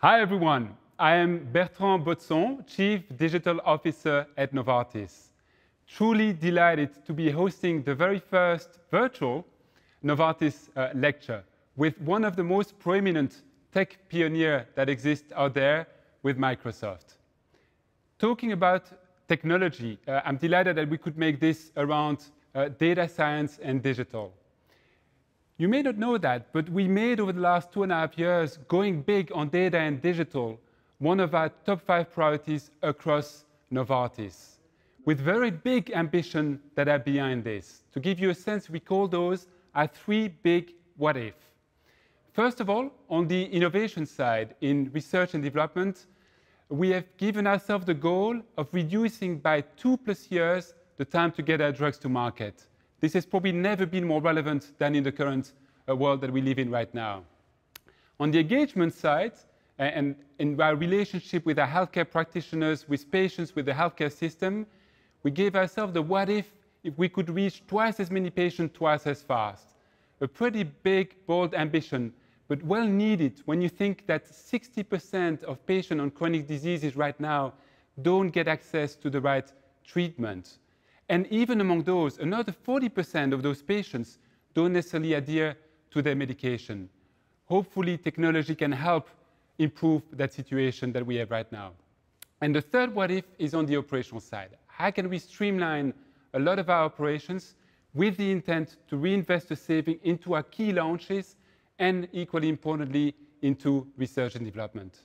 Hi everyone, I am Bertrand Bodson, Chief Digital Officer at Novartis. Truly delighted to be hosting the very first virtual Novartis Lecture with one of the most prominent tech pioneers that exists out there with Microsoft. Talking about technology, I'm delighted that we could make this around data science and digital. You may not know that, but we made over the last 2.5 years, going big on data and digital, one of our top 5 priorities across Novartis, with very big ambition that are behind this. To give you a sense, we call those our 3 big what if. First of all, on the innovation side, in research and development, we have given ourselves the goal of reducing by 2+ years the time to get our drugs to market. This has probably never been more relevant than in the current world that we live in right now. On the engagement side, and in our relationship with our healthcare practitioners, with patients, with the healthcare system, we gave ourselves the what if we could reach twice as many patients twice as fast. A pretty big, bold ambition, but well needed when you think that 60% of patients on chronic diseases right now don't get access to the right treatment. And even among those, another 40% of those patients don't necessarily adhere to their medication. Hopefully, technology can help improve that situation that we have right now. And the third what if is on the operational side. How can we streamline a lot of our operations with the intent to reinvest the saving into our key launches and, equally importantly, into research and development?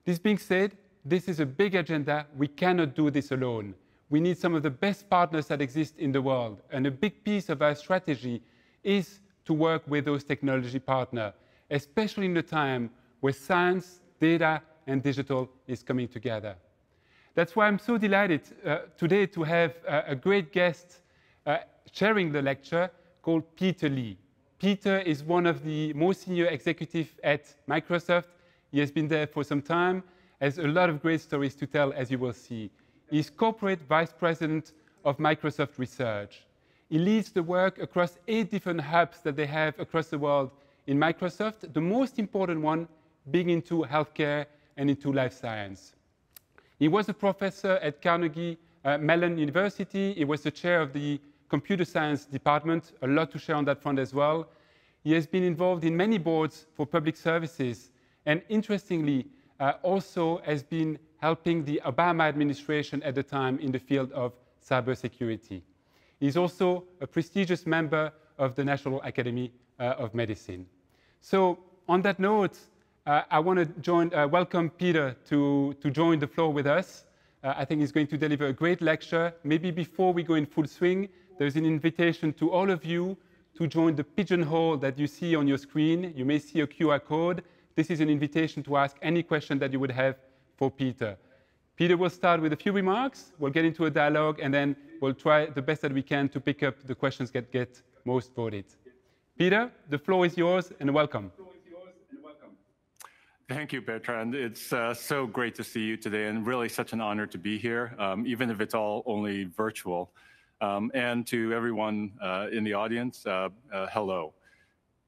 This being said, this is a big agenda. We cannot do this alone. We need some of the best partners that exist in the world. And a big piece of our strategy is to work with those technology partners, especially in a time where science, data, and digital is coming together. That's why I'm so delighted today to have a great guest sharing the lecture called Peter Lee. Peter is one of the most senior executives at Microsoft. He has been there for some time, has a lot of great stories to tell, as you will see. He's Corporate Vice President of Microsoft Research. He leads the work across 8 different hubs that they have across the world in Microsoft, the most important one being into healthcare and into life science. He was a professor at Carnegie Mellon University. He was the chair of the computer science department, a lot to share on that front as well. He has been involved in many boards for public services, and interestingly, also has been helping the Obama administration at the time in the field of cybersecurity. He's also a prestigious member of the National Academy of Medicine. So on that note, I want to welcome Peter to join the floor with us. I think he's going to deliver a great lecture. Maybe before we go in full swing, there's an invitation to all of you to join the pigeonhole that you see on your screen. You may see a QR code. This is an invitation to ask any question that you would have for Peter. Peter will start with a few remarks, we'll get into a dialogue, and then we'll try the best that we can to pick up the questions that get most voted. Peter, the floor is yours, and welcome. Thank you, Bertrand. It's so great to see you today, and really such an honor to be here, even if it's all only virtual. And to everyone in the audience, hello.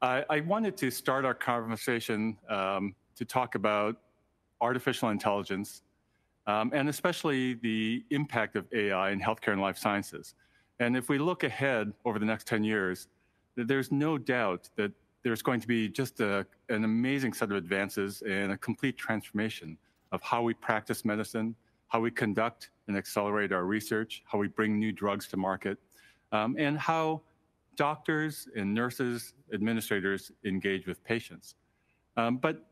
I wanted to start our conversation to talk about artificial intelligence, and especially the impact of AI in healthcare and life sciences. And if we look ahead over the next 10 years, there's no doubt that there's going to be just an amazing set of advances and a complete transformation of how we practice medicine, how we conduct and accelerate our research, how we bring new drugs to market, and how doctors and nurses, administrators engage with patients. But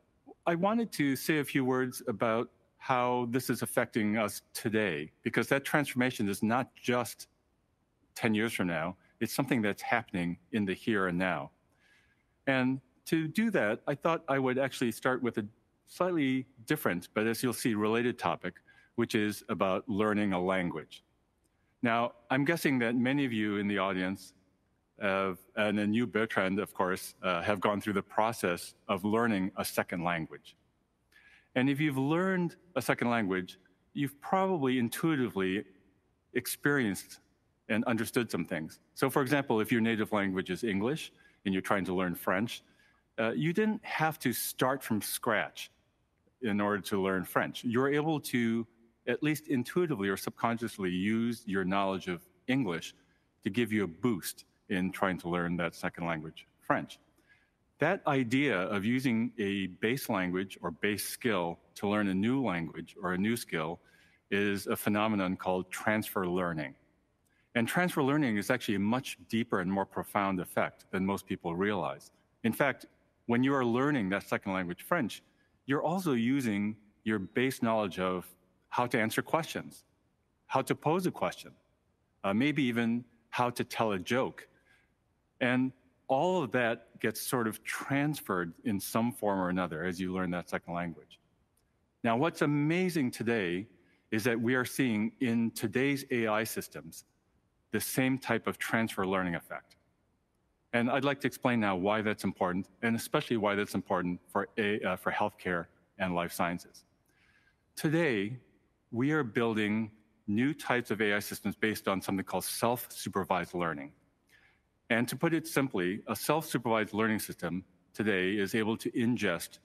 I wanted to say a few words about how this is affecting us today, because that transformation is not just 10 years from now, it's something that's happening in the here and now. And to do that, I thought I would actually start with a slightly different, but as you'll see, related topic, which is about learning a language. Now, I'm guessing that many of you in the audience, and then you, Bertrand, of course, have gone through the process of learning a second language. And if you've learned a second language, you've probably intuitively experienced and understood some things. So for example, if your native language is English and you're trying to learn French, you didn't have to start from scratch in order to learn French. You're able to, at least intuitively or subconsciously, use your knowledge of English to give you a boost in trying to learn that second language, French. That idea of using a base language or base skill to learn a new language or a new skill is a phenomenon called transfer learning. And transfer learning is actually a much deeper and more profound effect than most people realize. In fact, when you are learning that second language French, you're also using your base knowledge of how to answer questions, how to pose a question, maybe even how to tell a joke. And all of that gets sort of transferred in some form or another as you learn that second language. Now, what's amazing today is that we are seeing in today's AI systems the same type of transfer learning effect. And I'd like to explain now why that's important, and especially why that's important for healthcare and life sciences. Today, we are building new types of AI systems based on something called self-supervised learning. And to put it simply, a self-supervised learning system today is able to ingest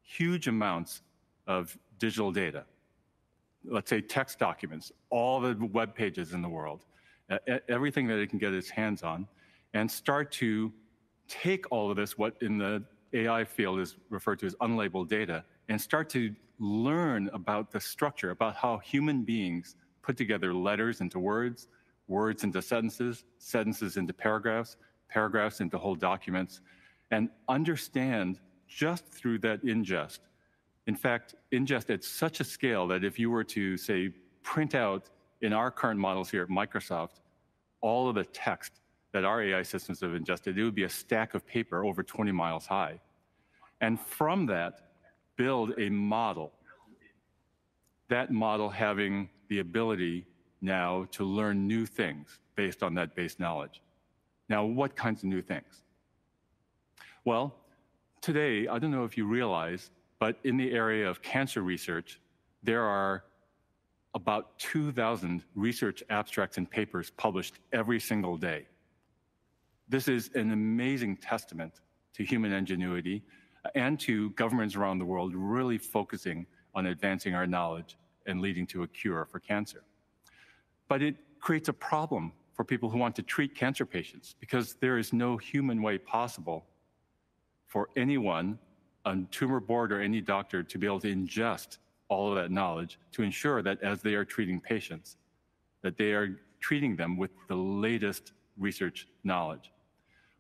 huge amounts of digital data. Let's say text documents, all the web pages in the world, everything that it can get its hands on, and start to take all of this, what in the AI field is referred to as unlabeled data, and start to learn about the structure, about how human beings put together letters into words, words into sentences, sentences into paragraphs, paragraphs into whole documents, and understand just through that ingest. In fact, ingest at such a scale that if you were to, say, print out in our current models here at Microsoft, all of the text that our AI systems have ingested, it would be a stack of paper over 20 miles high. And from that, build a model. That model having the ability now to learn new things based on that base knowledge. Now, what kinds of new things? Well, today, I don't know if you realize, but in the area of cancer research, there are about 2,000 research abstracts and papers published every single day. This is an amazing testament to human ingenuity and to governments around the world really focusing on advancing our knowledge and leading to a cure for cancer. But it creates a problem for people who want to treat cancer patients because there is no human way possible for anyone, a tumor board or any doctor, to be able to ingest all of that knowledge to ensure that as they are treating patients, that they are treating them with the latest research knowledge.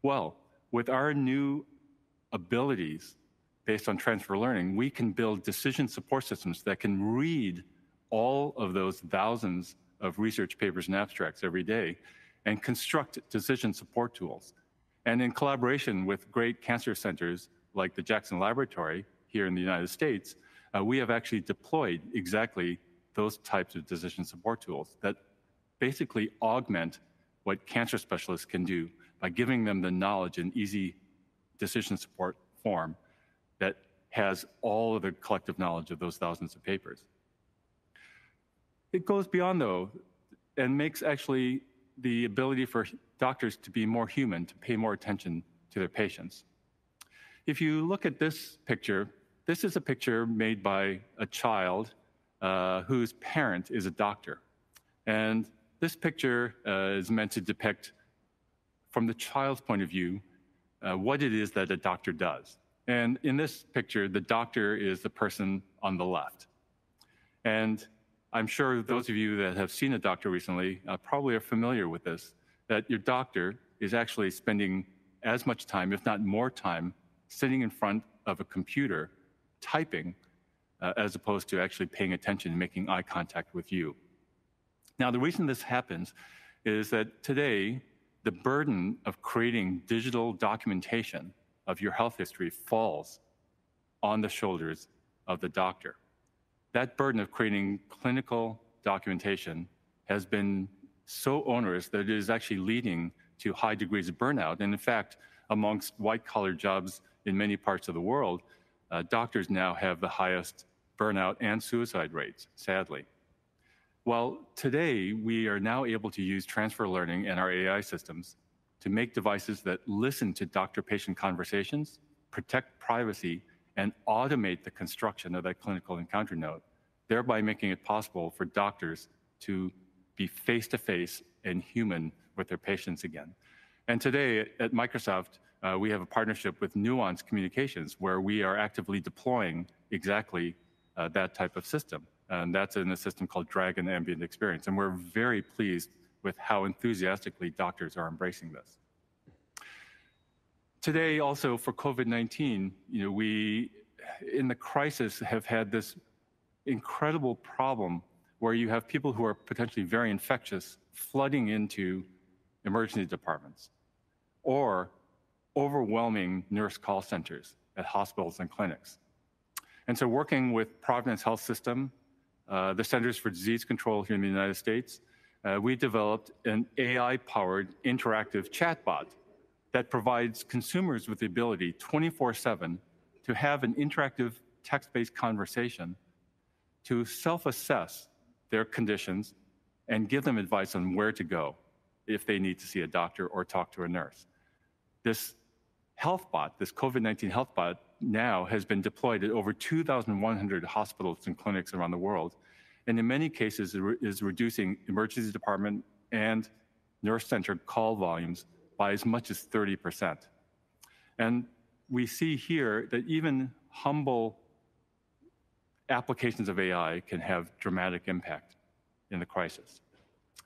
Well, with our new abilities based on transfer learning, we can build decision support systems that can read all of those thousands of research papers and abstracts every day and construct decision support tools. And in collaboration with great cancer centers like the Jackson Laboratory here in the United States, we have actually deployed exactly those types of decision support tools that basically augment what cancer specialists can do by giving them the knowledge in easy decision support form that has all of the collective knowledge of those thousands of papers. It goes beyond, though, and makes actually the ability for doctors to be more human, to pay more attention to their patients. If you look at this picture, this is a picture made by a child whose parent is a doctor. And this picture is meant to depict, from the child's point of view, what it is that a doctor does. And in this picture, the doctor is the person on the left. And I'm sure those of you that have seen a doctor recently probably are familiar with this, that your doctor is actually spending as much time, if not more time, sitting in front of a computer, typing, as opposed to actually paying attention and making eye contact with you. Now, the reason this happens is that today, the burden of creating digital documentation of your health history falls on the shoulders of the doctor. That burden of creating clinical documentation has been so onerous that it is actually leading to high degrees of burnout. And in fact, amongst white-collar jobs in many parts of the world, doctors now have the highest burnout and suicide rates, sadly. Well, today, we are now able to use transfer learning and our AI systems to make devices that listen to doctor-patient conversations, protect privacy, and automate the construction of that clinical encounter note, thereby making it possible for doctors to be face-to-face and human with their patients again. And today at Microsoft, we have a partnership with Nuance Communications where we are actively deploying exactly that type of system. And that's in a system called Dragon Ambient Experience. And we're very pleased with how enthusiastically doctors are embracing this. Today, also for COVID-19, we, in the crisis, have had this incredible problem where you have people who are potentially very infectious flooding into emergency departments or overwhelming nurse call centers at hospitals and clinics. And so working with Providence Health System, the Centers for Disease Control here in the United States, we developed an AI-powered interactive chatbot that provides consumers with the ability 24/7 to have an interactive text-based conversation to self-assess their conditions and give them advice on where to go if they need to see a doctor or talk to a nurse. This health bot, this COVID-19 health bot, now has been deployed at over 2,100 hospitals and clinics around the world, and in many cases is reducing emergency department and nurse-centered call volumes by as much as 30%. And we see here that even humble applications of AI can have dramatic impact in the crisis.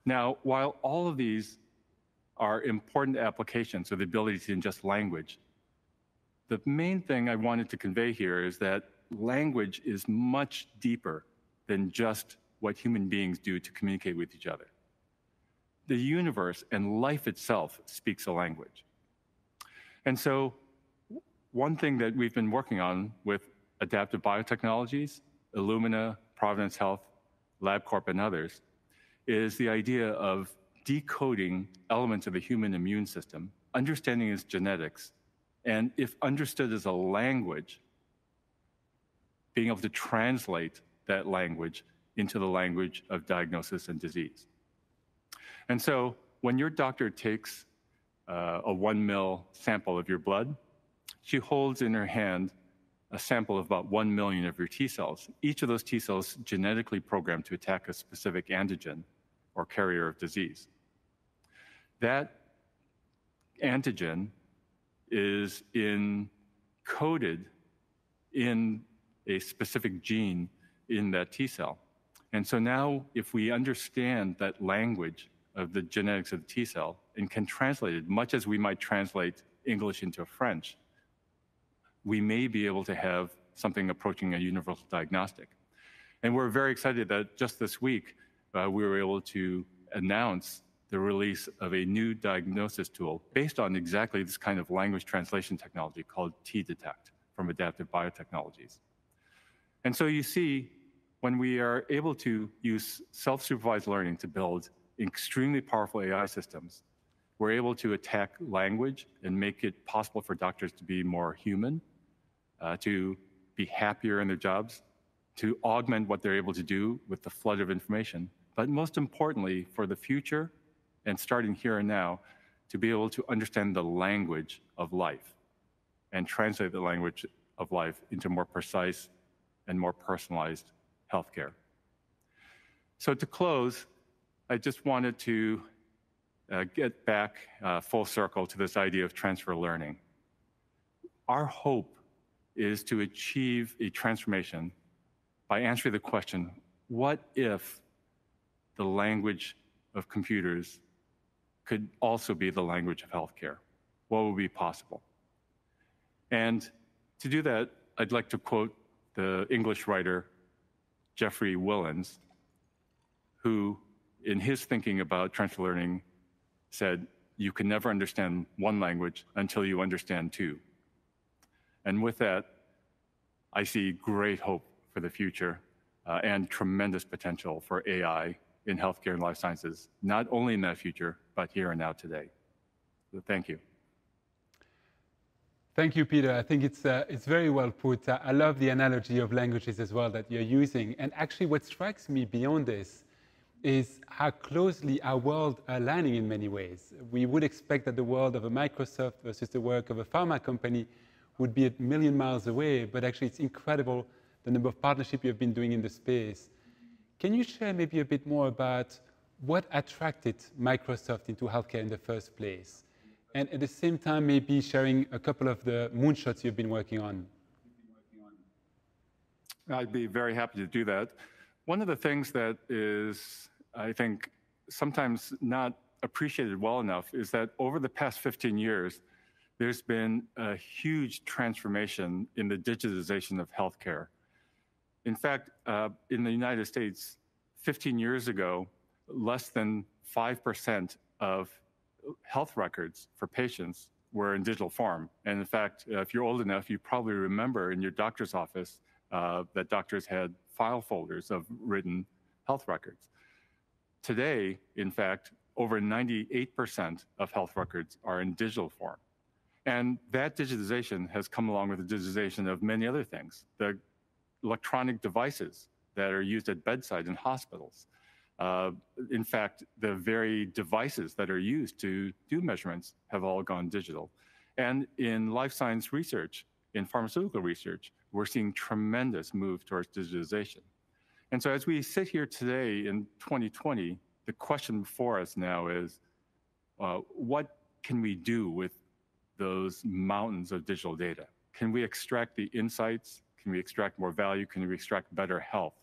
Now, while all of these are important applications of the ability to ingest language, the main thing I wanted to convey here is that language is much deeper than just what human beings do to communicate with each other. The universe and life itself speaks a language. And so one thing that we've been working on with Adaptive Biotechnologies, Illumina, Providence Health, LabCorp, and others, is the idea of decoding elements of the human immune system, understanding its genetics, and if understood as a language, being able to translate that language into the language of diagnosis and disease. And so when your doctor takes a 1 ml sample of your blood, she holds in her hand a sample of about 1 million of your T cells. Each of those T cells genetically programmed to attack a specific antigen or carrier of disease. That antigen is encoded in a specific gene in that T cell. And so now if we understand that language of the genetics of the T cell and can translate it, much as we might translate English into French, we may be able to have something approaching a universal diagnostic. And we're very excited that just this week, we were able to announce the release of a new diagnosis tool based on exactly this kind of language translation technology called T-Detect from Adaptive Biotechnologies. And so you see, when we are able to use self-supervised learning to build extremely powerful AI systems, we're able to attack language and make it possible for doctors to be more human, to be happier in their jobs, to augment what they're able to do with the flood of information, but most importantly, for the future, and starting here and now, to be able to understand the language of life and translate the language of life into more precise and more personalized healthcare. So to close, I just wanted to get back full circle to this idea of transfer learning. Our hope is to achieve a transformation by answering the question, what if the language of computers could also be the language of healthcare? What would be possible? And to do that, I'd like to quote the English writer Geoffrey Willens, who, in his thinking about transfer learning, said, you can never understand one language until you understand two. And with that, I see great hope for the future and tremendous potential for AI in healthcare and life sciences, not only in that future, but here and now today. So thank you. Thank you, Peter. I think it's very well put. I love the analogy of languages as well that you're using. And actually what strikes me beyond this is how closely our world are aligning in many ways. We would expect that the world of a Microsoft versus the work of a pharma company would be a million miles away, but actually it's incredible the number of partnerships you've been doing in the space. Can you share maybe a bit more about what attracted Microsoft into healthcare in the first place? And at the same time, maybe sharing a couple of the moonshots you've been working on. I'd be very happy to do that. One of the things that is, I think, sometimes not appreciated well enough is that over the past 15 years, there's been a huge transformation in the digitization of healthcare. In fact, in the United States, 15 years ago, less than 5% of health records for patients were in digital form. And in fact, if you're old enough, you probably remember in your doctor's office that doctors had file folders of written health records. Today, in fact, over 98% of health records are in digital form. And that digitization has come along with the digitization of many other things. The electronic devices that are used at bedside in hospitals. In fact, the very devices that are used to do measurements have all gone digital. And in life science research, in pharmaceutical research, we're seeing tremendous move towards digitization. And so as we sit here today in 2020, the question before us now is, what can we do with those mountains of digital data? Can we extract the insights? Can we extract more value? Can we extract better health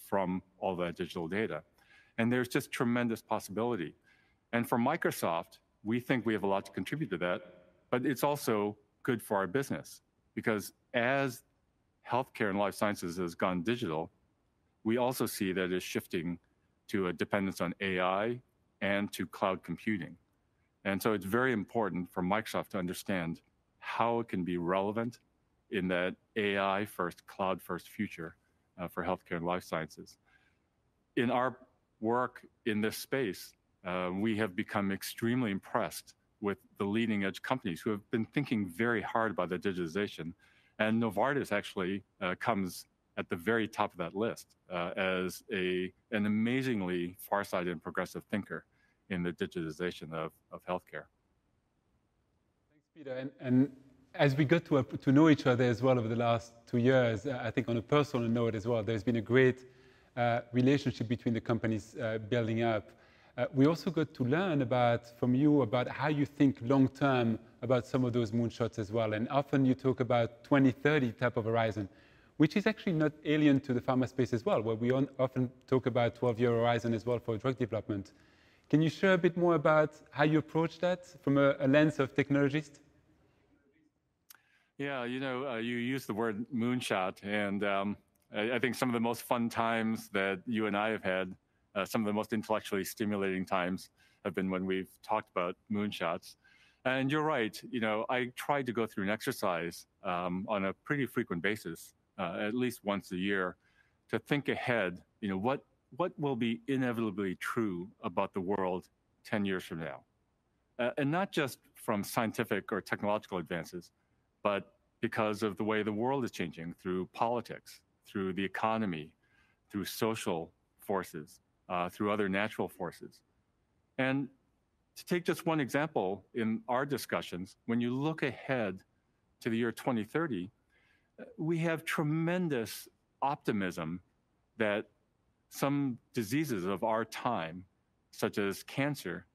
from all that digital data? And there's just tremendous possibility. And for Microsoft, we think we have a lot to contribute to that, but it's also good for our business because as healthcare and life sciences has gone digital, we also see that it's shifting to a dependence on AI and to cloud computing. And so it's very important for Microsoft to understand how it can be relevant in that AI first, cloud first future for healthcare and life sciences. In our work in this space, we have become extremely impressed with the leading edge companies who have been thinking very hard about the digitization. And Novartis actually comes at the very top of that list as an amazingly farsighted and progressive thinker in the digitization of healthcare. Thanks, Peter. And as we got to know each other as well over the last 2 years, I think on a personal note as well, there's been a great relationship between the companies building up. We also got to learn from you about how you think long-term about some of those moonshots as well. And often you talk about 2030 type of horizon, which is actually not alien to the pharma space as well, where we often talk about 12-year horizon as well for drug development. Can you share a bit more about how you approach that from a lens of technologist? Yeah, you use the word moonshot, and I think some of the most fun times that you and I have had, some of the most intellectually stimulating times have been when we've talked about moonshots. And you're right, I try to go through an exercise on a pretty frequent basis, at least once a year, to think ahead, what will be inevitably true about the world 10 years from now? And not just from scientific or technological advances, but because of the way the world is changing through politics, through the economy, through social forces, through other natural forces. And to take just one example in our discussions, when you look ahead to the year 2030, we have tremendous optimism that some diseases of our time, such as cancer,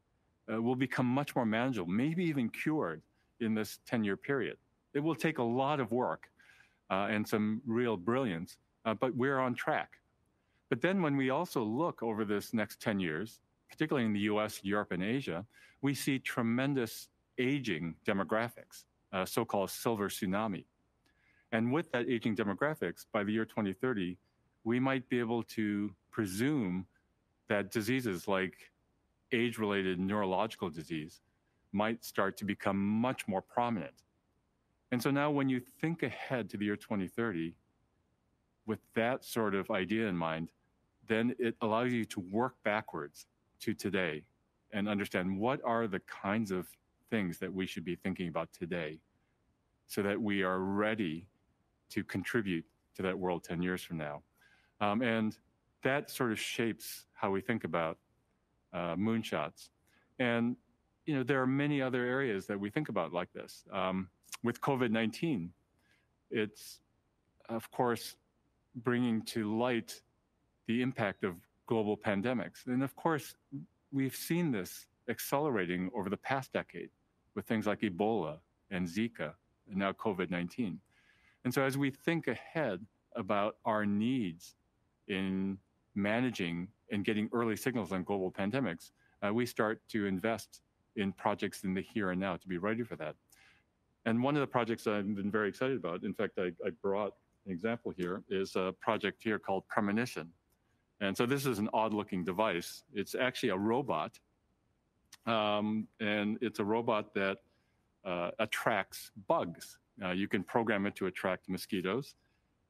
will become much more manageable, maybe even cured in this 10-year period. It will take a lot of work and some real brilliance, but we're on track. But then when we also look over this next 10 years, particularly in the US, Europe, and Asia, we see tremendous aging demographics, so-called silver tsunami. And with that aging demographics, by the year 2030, we might be able to presume that diseases like age-related neurological disease might start to become much more prominent. And so now when you think ahead to the year 2030, with that sort of idea in mind, then it allows you to work backwards to today and understand what are the kinds of things that we should be thinking about today so that we are ready to contribute to that world 10 years from now. And that sort of shapes how we think about moonshots. And there are many other areas that we think about like this. With COVID-19, it's, of course, bringing to light the impact of global pandemics. And of course, we've seen this accelerating over the past decade with things like Ebola and Zika, and now COVID-19. And so as we think ahead about our needs in managing and getting early signals on global pandemics, we start to invest in projects in the here and now to be ready for that. And one of the projects I've been very excited about, in fact, I brought an example here, is a project here called Premonition. And so this is an odd-looking device. It's actually a robot, and it's a robot that attracts bugs. You can program it to attract mosquitoes,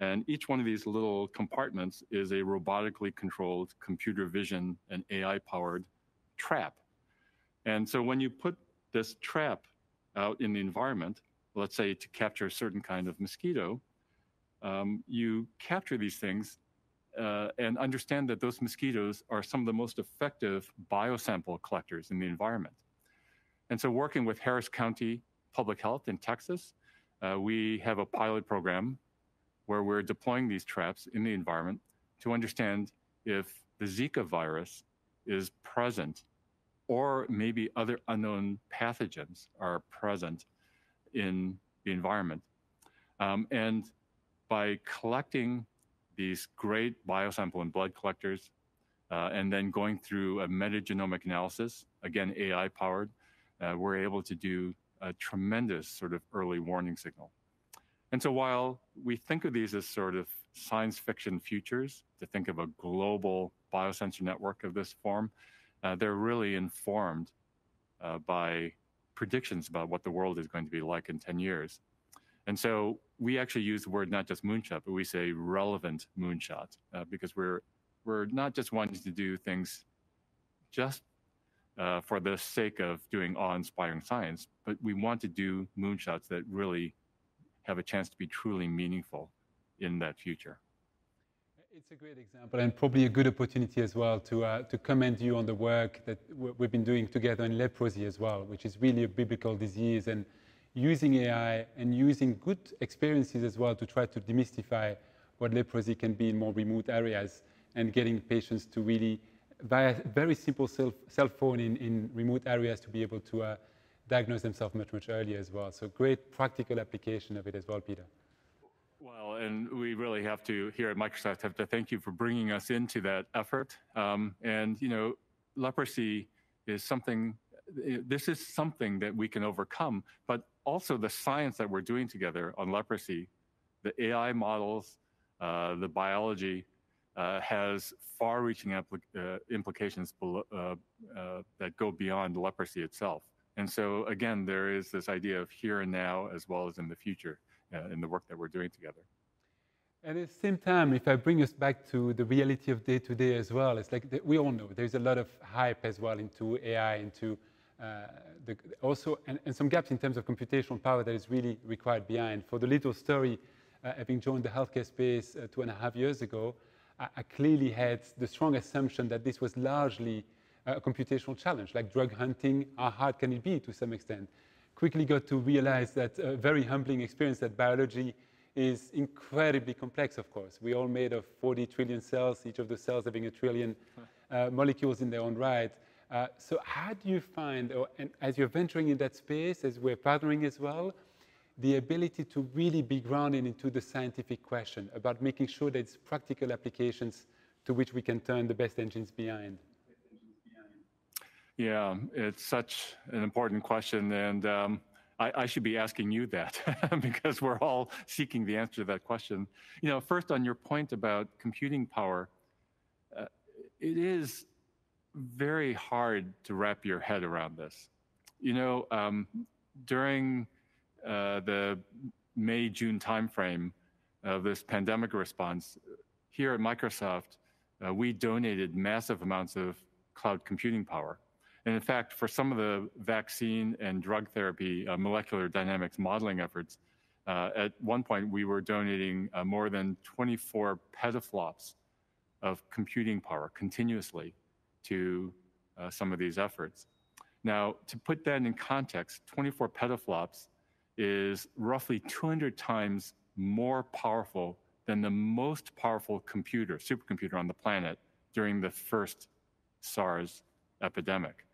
and each one of these little compartments is a robotically controlled, computer vision and AI-powered trap. And so when you put this trap out in the environment, let's say to capture a certain kind of mosquito, you capture these things and understand that those mosquitoes are some of the most effective biosample collectors in the environment. And so working with Harris County Public Health in Texas, we have a pilot program where we're deploying these traps in the environment to understand if the Zika virus is present or maybe other unknown pathogens are present in the environment. And by collecting these great biosample and blood collectors, and then going through a metagenomic analysis, again, AI powered, we're able to do a tremendous sort of early warning signal. And so while we think of these as sort of science fiction futures, to think of a global biosensor network of this form, they're really informed by predictions about what the world is going to be like in 10 years. And so we actually use the word not just moonshot, but we say relevant moonshot, because we're not just wanting to do things just for the sake of doing awe-inspiring science, but we want to do moonshots that really have a chance to be truly meaningful in that future. It's a great example and probably a good opportunity as well to commend you on the work that we've been doing together in leprosy as well, which is really a biblical disease, and using AI and using good experiences as well to try to demystify what leprosy can be in more remote areas, and getting patients to really, via very simple cell phone in remote areas, to be able to diagnose themselves much earlier as well. So great practical application of it as well, Peter. Well, and we really have to, here at Microsoft, have to thank you for bringing us into that effort. And, leprosy is something, this is something that we can overcome, but also the science that we're doing together on leprosy, the AI models, the biology, has far-reaching implications that go beyond leprosy itself. And so, again, there is this idea of here and now as well as in the future in the work that we're doing together. And at the same time, if I bring us back to the reality of day-to-day as well, it's like we all know there's a lot of hype as well into AI, into and some gaps in terms of computational power that is really required behind. For the little story, having joined the healthcare space 2.5 years ago, I clearly had the strong assumption that this was largely a computational challenge, like drug hunting. How hard can it be to some extent? Quickly got to realize that a very humbling experience, that biology is incredibly complex, of course. We're all made of 40 trillion cells, each of the cells having 1 trillion molecules in their own right. So how do you find, and as you're venturing in that space, as we're partnering as well, the ability to really be grounded into the scientific question about making sure that it's practical applications to which we can turn the best engines behind? Yeah, it's such an important question, and I should be asking you that because we're all seeking the answer to that question. First on your point about computing power, it is very hard to wrap your head around this. During the May-June timeframe of this pandemic response, here at Microsoft, we donated massive amounts of cloud computing power. And in fact, for some of the vaccine and drug therapy molecular dynamics modeling efforts, at one point we were donating more than 24 petaflops of computing power continuously to some of these efforts. Now, to put that in context, 24 petaflops is roughly 200 times more powerful than the most powerful computer, supercomputer on the planet during the first SARS epidemic.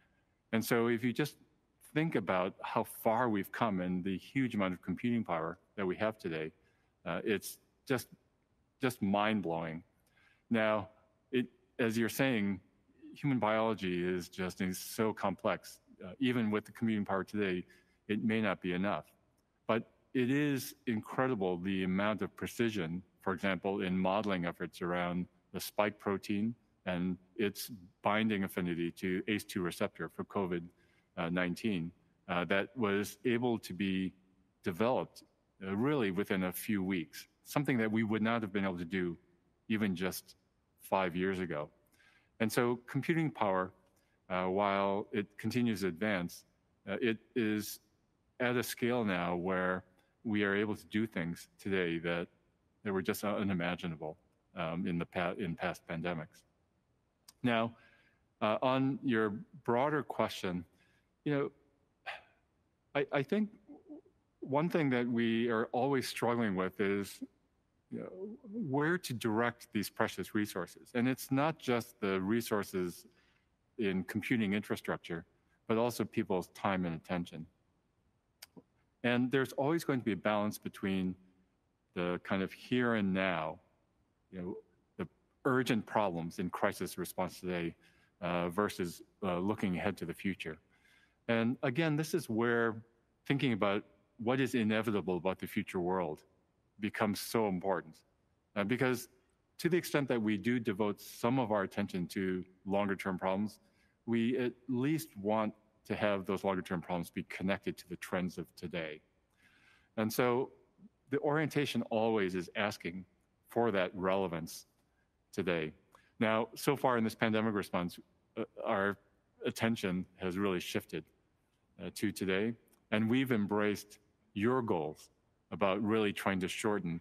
And so if you just think about how far we've come and the huge amount of computing power that we have today, it's just mind-blowing. Now, as you're saying, human biology is so complex. Even with the computing power today, it may not be enough. But it is incredible the amount of precision, for example, in modeling efforts around the spike protein and its binding affinity to ACE2 receptor for COVID-19 that was able to be developed really within a few weeks, something that we would not have been able to do even just 5 years ago. And so computing power, while it continues to advance, it is at a scale now where we are able to do things today that were just unimaginable in past pandemics. Now, on your broader question, I think one thing that we are always struggling with is where to direct these precious resources. And it's not just the resources in computing infrastructure, but also people's time and attention. And there's always going to be a balance between the kind of here and now, the urgent problems in crisis response today versus looking ahead to the future. And again, this is where thinking about what is inevitable about the future world becomes so important. Because to the extent that we do devote some of our attention to longer term problems, we at least want to have those longer term problems be connected to the trends of today. And so the orientation always is asking for that relevance today. Now, so far in this pandemic response, our attention has really shifted to today, and we've embraced your goals about really trying to shorten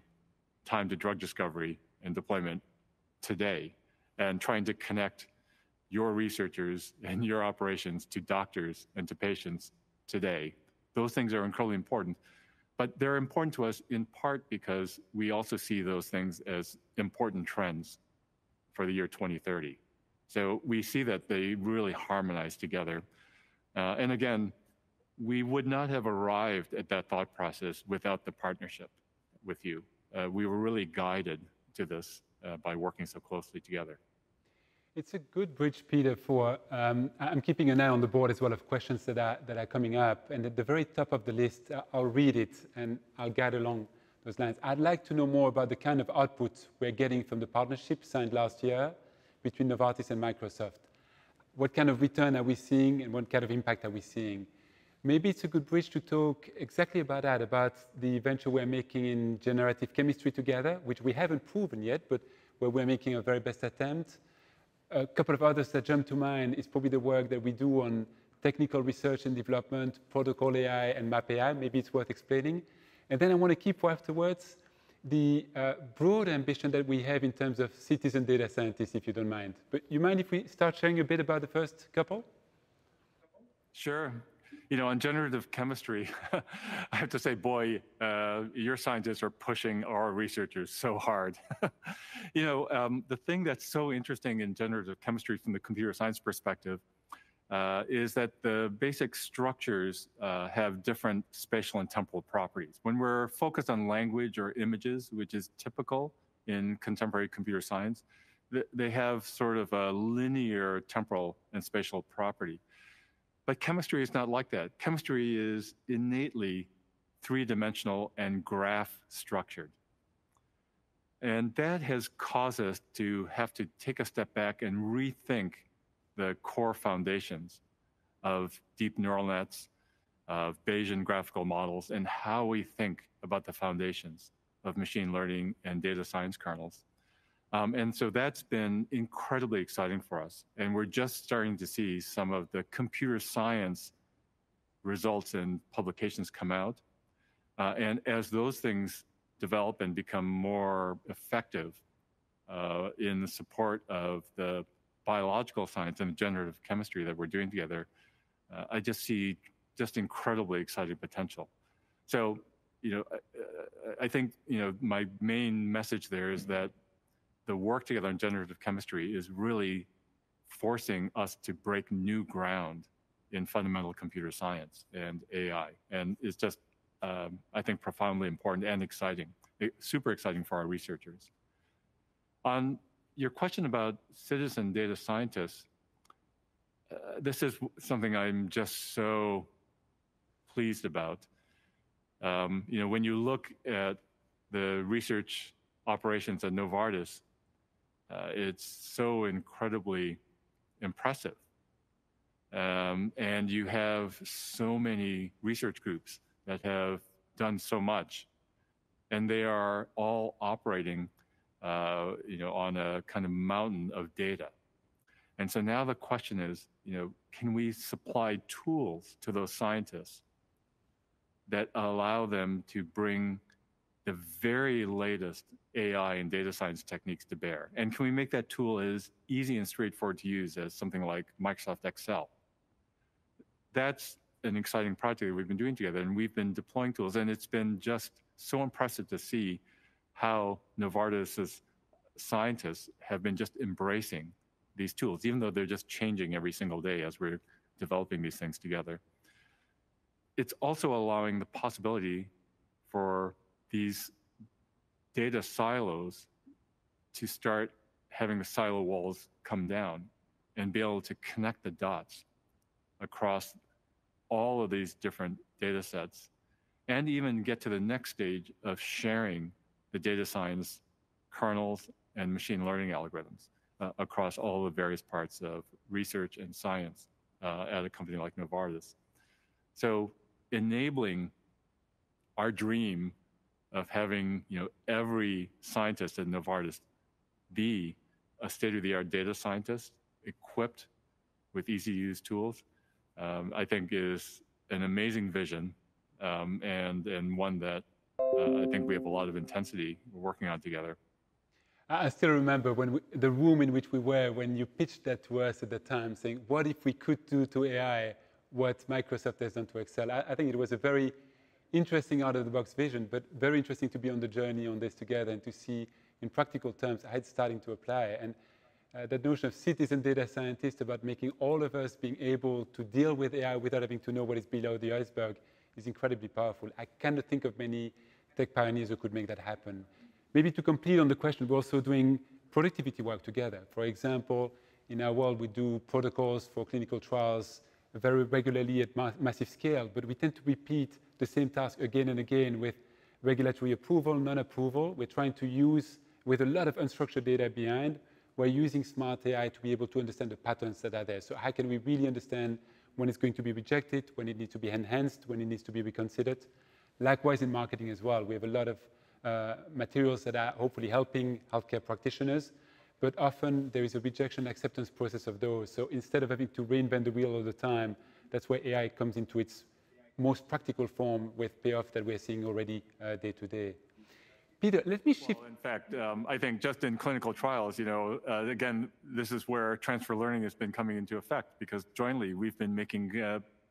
time to drug discovery and deployment today, and trying to connect your researchers and your operations to doctors and to patients today. Those things are incredibly important, but they're important to us in part because we also see those things as important trends for the year 2030. So we see that they really harmonize together. And again, we would not have arrived at that thought process without the partnership with you. We were really guided to this by working so closely together. It's a good bridge, Peter, for, I'm keeping an eye on the board as well of questions that are coming up. And at the very top of the list, I'll read it and I'll guide along those lines. I'd like to know more about the kind of output we're getting from the partnership signed last year between Novartis and Microsoft. What kind of return are we seeing and what kind of impact are we seeing? Maybe it's a good bridge to talk exactly about that, about the venture we're making in generative chemistry together, which we haven't proven yet, but where we're making a very best attempt. A couple of others that jump to mind is probably the work that we do on technical research and development, protocol AI and map AI. Maybe it's worth explaining. And then I want to keep for afterwards the broad ambition that we have in terms of citizen data scientists, if you don't mind. But you mind if we start sharing a bit about the first couple? Sure. On generative chemistry, I have to say, boy, your scientists are pushing our researchers so hard. The thing that's so interesting in generative chemistry from the computer science perspective is that the basic structures have different spatial and temporal properties. When we're focused on language or images, which is typical in contemporary computer science, they have sort of a linear temporal and spatial property. But chemistry is not like that. Chemistry is innately three-dimensional and graph structured. And that has caused us to have to take a step back and rethink the core foundations of deep neural nets, of Bayesian graphical models, and how we think about the foundations of machine learning and data science kernels. And so that's been incredibly exciting for us. And we're just starting to see some of the computer science results and publications come out. And as those things develop and become more effective in the support of the biological science and generative chemistry that we're doing together, I just see just incredibly exciting potential. So, I think, my main message there is that the work together on generative chemistry is really forcing us to break new ground in fundamental computer science and AI. And it's just, I think, profoundly important and exciting, super exciting for our researchers. On your question about citizen data scientists, this is something I'm just so pleased about. When you look at the research operations at Novartis, it's so incredibly impressive. And you have so many research groups that have done so much, and they are all operating on a kind of mountain of data. And so now the question is, can we supply tools to those scientists that allow them to bring the very latest AI and data science techniques to bear? And can we make that tool as easy and straightforward to use as something like Microsoft Excel? That's an exciting project that we've been doing together, and we've been deploying tools, and it's been just so impressive to see how Novartis's scientists have been just embracing these tools, even though they're just changing every single day as we're developing these things together. It's also allowing the possibility for these data silos to start having the silo walls come down and be able to connect the dots across all of these different data sets, and even get to the next stage of sharing the data science kernels and machine learning algorithms across all the various parts of research and science at a company like Novartis. So enabling our dream of having every scientist at Novartis be a state-of-the-art data scientist equipped with easy-to-use tools, I think is an amazing vision, and one that I think we have a lot of intensity working on together. I still remember the room in which we were when you pitched that to us at the time, saying, what if we could do to AI what Microsoft has done to Excel? I think it was a very interesting out-of-the-box vision, but very interesting to be on the journey on this together and to see in practical terms how it's starting to apply. And that notion of citizen data scientist, about making all of us being able to deal with AI without having to know what is below the iceberg, is incredibly powerful. I cannot think of many tech pioneers who could make that happen. Maybe to complete on the question, we're also doing productivity work together. For example, in our world, we do protocols for clinical trials very regularly at massive scale, but we tend to repeat the same task again and again with regulatory approval, non-approval. We're trying to use, with a lot of unstructured data behind, we're using smart AI to be able to understand the patterns that are there. So how can we really understand when it's going to be rejected, when it needs to be enhanced, when it needs to be reconsidered? Likewise in marketing as well. We have a lot of materials that are hopefully helping healthcare practitioners, but often there is a rejection acceptance process of those. So instead of having to reinvent the wheel all the time, that's where AI comes into its most practical form with payoff that we're seeing already day to day. Peter, let me shift. Well, in fact, I think just in clinical trials, again, this is where transfer learning has been coming into effect, because jointly we've been making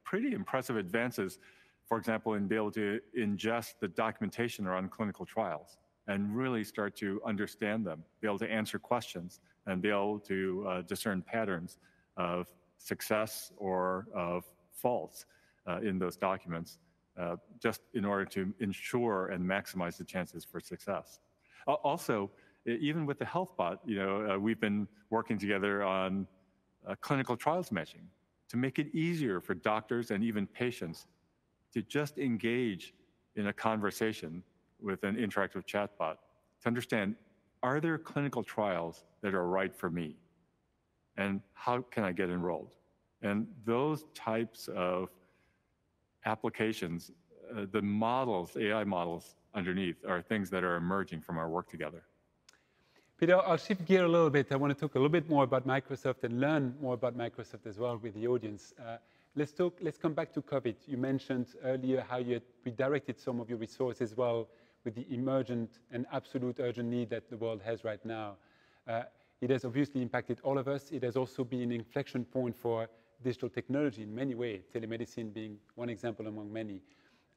pretty impressive advances, for example, in being able to ingest the documentation around clinical trials and really start to understand them, be able to answer questions, and be able to discern patterns of success or of faults in those documents, just in order to ensure and maximize the chances for success. Also, even with the HealthBot, we've been working together on clinical trials matching to make it easier for doctors and even patients to just engage in a conversation with an interactive chatbot to understand, are there clinical trials that are right for me? And how can I get enrolled? And those types of applications, the models, AI models underneath, are things that are emerging from our work together. Peter, I'll shift gear a little bit. I want to talk a little bit more about Microsoft and learn more about Microsoft as well with the audience. Let's come back to COVID. You mentioned earlier how you had redirected some of your resources well with the emergent and absolute urgent need that the world has right now. It has obviously impacted all of us. It has also been an inflection point for digital technology in many ways, telemedicine being one example among many.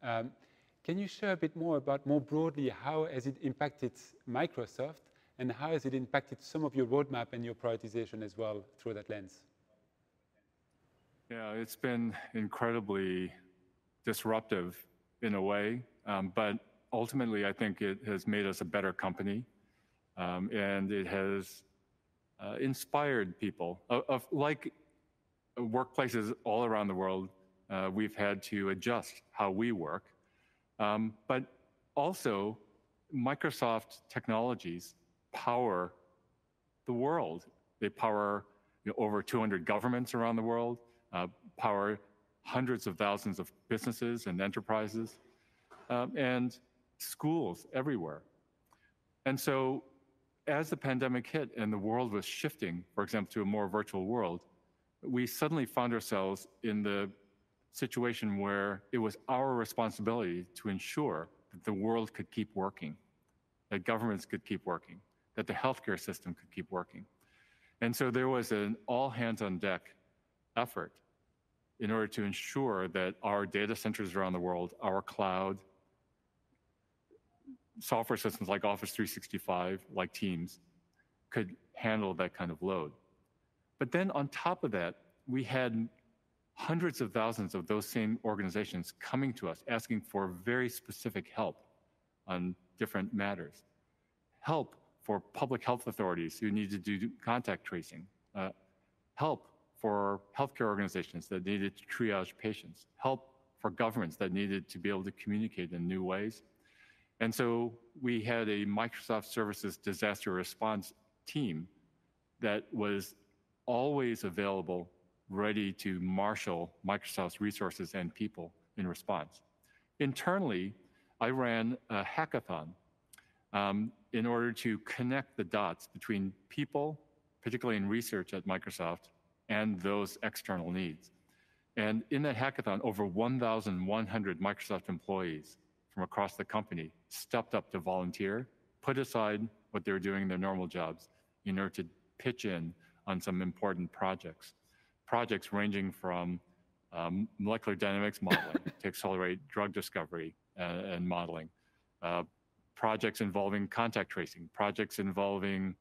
Can you share a bit more about, more broadly, how has it impacted Microsoft and how has it impacted some of your roadmap and your prioritization as well through that lens? Yeah, it's been incredibly disruptive in a way, but ultimately I think it has made us a better company, and it has inspired people. Like workplaces all around the world, we've had to adjust how we work, but also Microsoft technologies power the world. They power over 200 governments around the world, power hundreds of thousands of businesses and enterprises, and schools everywhere. And so as the pandemic hit and the world was shifting, for example, to a more virtual world, we suddenly found ourselves in the situation where it was our responsibility to ensure that the world could keep working, that governments could keep working, that the healthcare system could keep working. And so there was an all hands on deck effort in order to ensure that our data centers around the world, our cloud, software systems like Office 365, like Teams, could handle that kind of load. But then on top of that, we had hundreds of thousands of those same organizations coming to us asking for very specific help on different matters. Help for public health authorities who need to do contact tracing. Help for healthcare organizations that needed to triage patients. Help for governments that needed to be able to communicate in new ways. And so we had a Microsoft Services disaster response team that was always available, ready to marshal Microsoft's resources and people in response. Internally, I ran a hackathon in order to connect the dots between people, particularly in research at Microsoft, and those external needs. And in that hackathon, over 1,100 Microsoft employees from across the company stepped up to volunteer, put aside what they were doing in their normal jobs in order to pitch in on some important projects. Projects ranging from molecular dynamics modeling to accelerate drug discovery and modeling, projects involving contact tracing, projects involving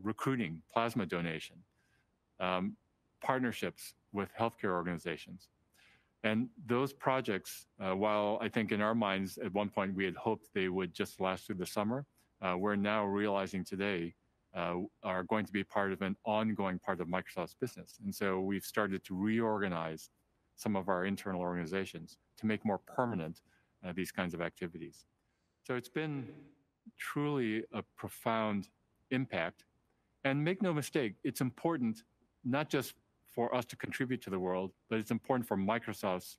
recruiting, plasma donation, partnerships with healthcare organizations. And those projects, while I think in our minds at one point we had hoped they would just last through the summer, we're now realizing today are going to be part of an ongoing part of Microsoft's business. And so we've started to reorganize some of our internal organizations to make more permanent these kinds of activities. So it's been truly a profound impact. And make no mistake, it's important not just for us to contribute to the world, but it's important for Microsoft's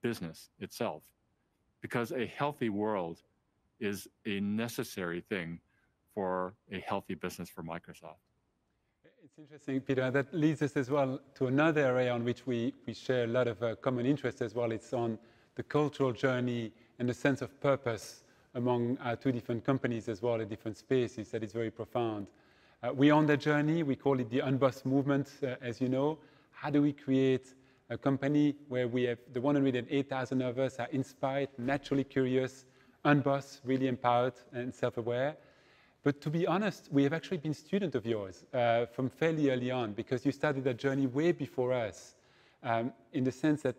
business itself, because a healthy world is a necessary thing for a healthy business for Microsoft. It's interesting, Peter. That leads us as well to another area on which we share a lot of common interests as well. It's on the cultural journey and the sense of purpose among our two different companies as well in different spaces that is very profound. We're on that journey. We call it the Unboss movement, as you know. How do we create a company where we have the 108,000 of us are inspired, naturally curious, unbossed, really empowered and self-aware? But to be honest, we have actually been students of yours from fairly early on, because you started that journey way before us, in the sense that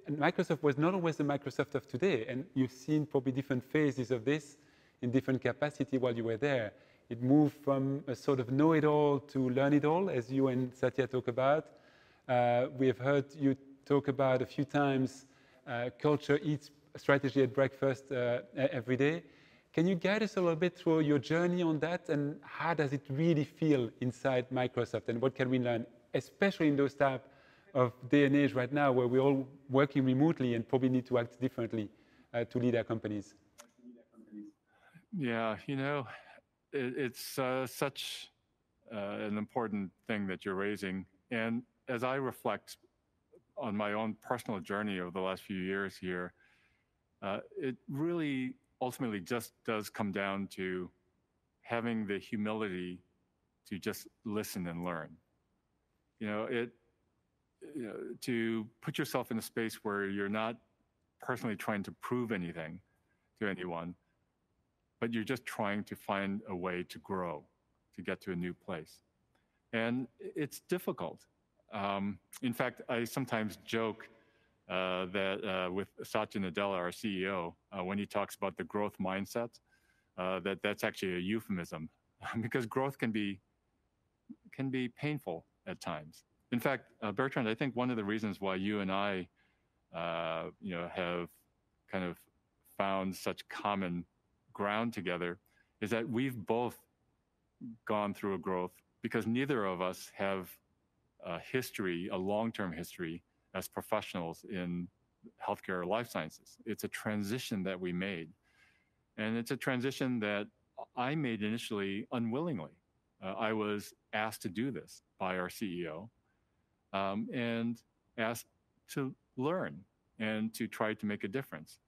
Microsoft was not always the Microsoft of today, and you've seen probably different phases of this in different capacity while you were there. It moved from a sort of know-it-all to learn-it-all, as you and Satya talk about. We have heard you talk about a few times culture eats strategy at breakfast every day. Can you guide us a little bit through your journey on that, and how does it really feel inside Microsoft, and what can we learn, especially in those type of day and age right now where we're all working remotely and probably need to act differently to lead our companies? Yeah, you know, it's such an important thing that you're raising. And as I reflect on my own personal journey over the last few years here, it really ultimately just does come down to having the humility to just listen and learn. You know, to put yourself in a space where you're not personally trying to prove anything to anyone, but you're just trying to find a way to grow, to get to a new place. And it's difficult. In fact, I sometimes joke that with Satya Nadella, our CEO, when he talks about the growth mindset, that's actually a euphemism because growth can be painful at times. In fact, Bertrand, I think one of the reasons why you and I, have kind of found such common ground together is that we've both gone through a growth because neither of us have a history, a long-term history as professionals in healthcare or life sciences. It's a transition that we made. And it's a transition that I made initially unwillingly. I was asked to do this by our CEO and asked to learn and to try to make a difference.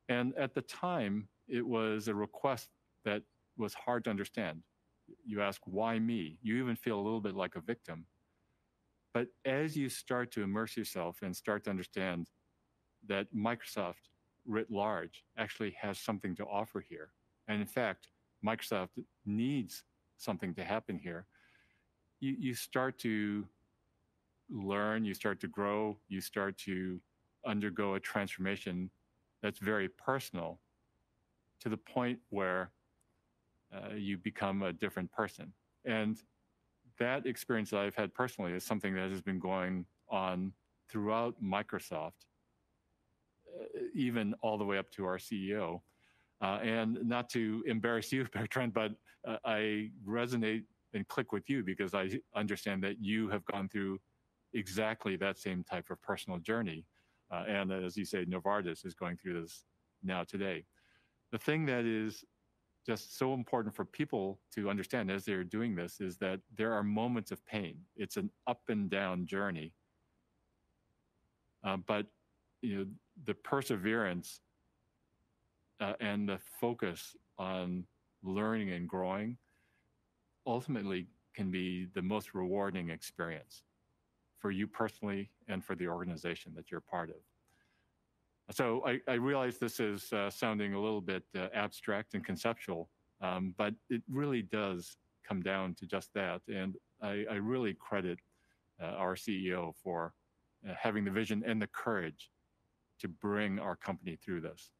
And at the time, it was a request that was hard to understand. You ask, why me? You even feel a little bit like a victim. But as you start to immerse yourself and start to understand that Microsoft writ large actually has something to offer here, and in fact, Microsoft needs something to happen here, you start to learn, you start to grow, you start to undergo a transformation that's very personal to the point where you become a different person. And that experience that I've had personally is something that has been going on throughout Microsoft, even all the way up to our CEO. And not to embarrass you, Bertrand, but I resonate and click with you because I understand that you have gone through exactly that same type of personal journey. And as you say, Novartis is going through this now today. The thing that is just so important for people to understand as they're doing this is that there are moments of pain. It's an up and down journey. But the perseverance and the focus on learning and growing ultimately can be the most rewarding experience for you personally and for the organization that you're part of. So I realize this is sounding a little bit abstract and conceptual, but it really does come down to just that. And I really credit our CEO for having the vision and the courage to bring our company through this.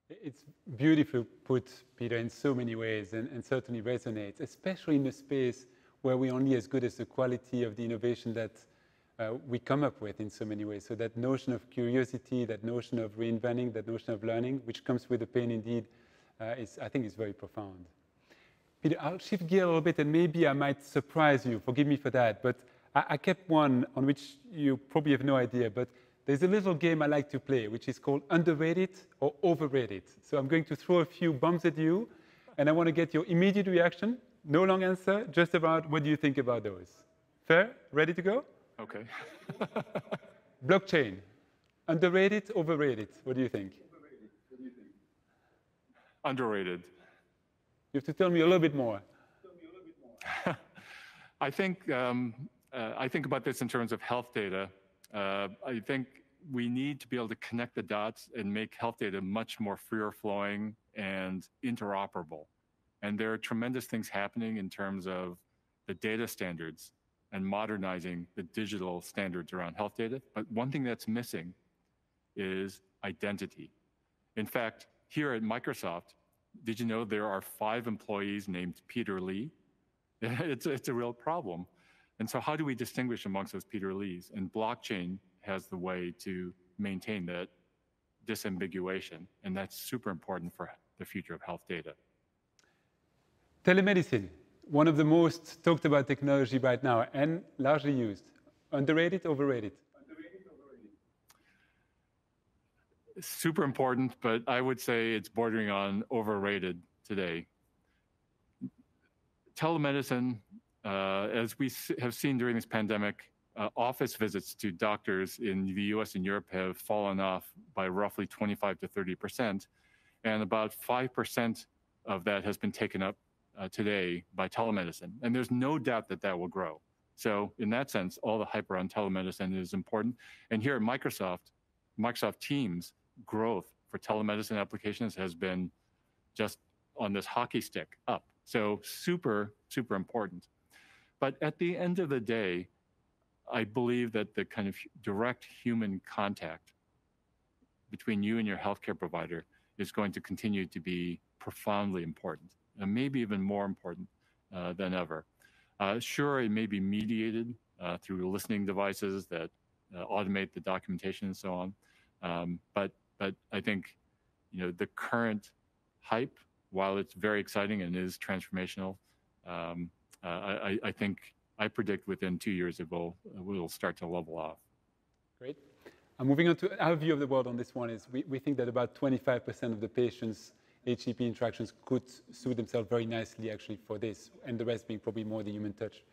It's beautifully put, Peter, in so many ways, and certainly resonates, especially in a space where we're only as good as the quality of the innovation that we come up with in so many ways. So that notion of curiosity, that notion of reinventing, that notion of learning, which comes with the pain indeed, I think is very profound. Peter, I'll shift gear a little bit and maybe I might surprise you, forgive me for that, but I kept one on which you probably have no idea, but there's a little game I like to play, which is called underrated or overrated. So I'm going to throw a few bombs at you, and I want to get your immediate reaction, no long answer, just about what do you think about those. Fair? Ready to go? Okay. Blockchain, underrated, overrated? What do you think? Underrated. You have to tell me a little bit more. I think about this in terms of health data. I think we need to be able to connect the dots and make health data much more free-flowing and interoperable. And there are tremendous things happening in terms of the data standards and modernizing the digital standards around health data. But one thing that's missing is identity. In fact, here at Microsoft, did you know there are 5 employees named Peter Lee? It's a real problem. And so how do we distinguish amongst those Peter Lees? And blockchain has the way to maintain that disambiguation. And that's super important for the future of health data. Telemedicine, one of the most talked about technology right now and largely used. Underrated, overrated? Super important, but I would say it's bordering on overrated today. Telemedicine, as we have seen during this pandemic, office visits to doctors in the US and Europe have fallen off by roughly 25 to 30%, and about 5% of that has been taken up today by telemedicine. And there's no doubt that that will grow. So in that sense, all the hype around telemedicine is important. And here at Microsoft Teams growth for telemedicine applications has been just on this hockey stick up. So super, super important. But at the end of the day, I believe that the kind of direct human contact between you and your healthcare provider is going to continue to be profoundly important, and maybe even more important than ever. Sure, it may be mediated through listening devices that automate the documentation and so on. But I think, the current hype, while it's very exciting and is transformational, I predict within 2 years it will start to level off. Great. Moving on to our view of the world on this one is we think that about 25% of the patients' HCP interactions could suit themselves very nicely actually for this, and the rest being probably more the human touch.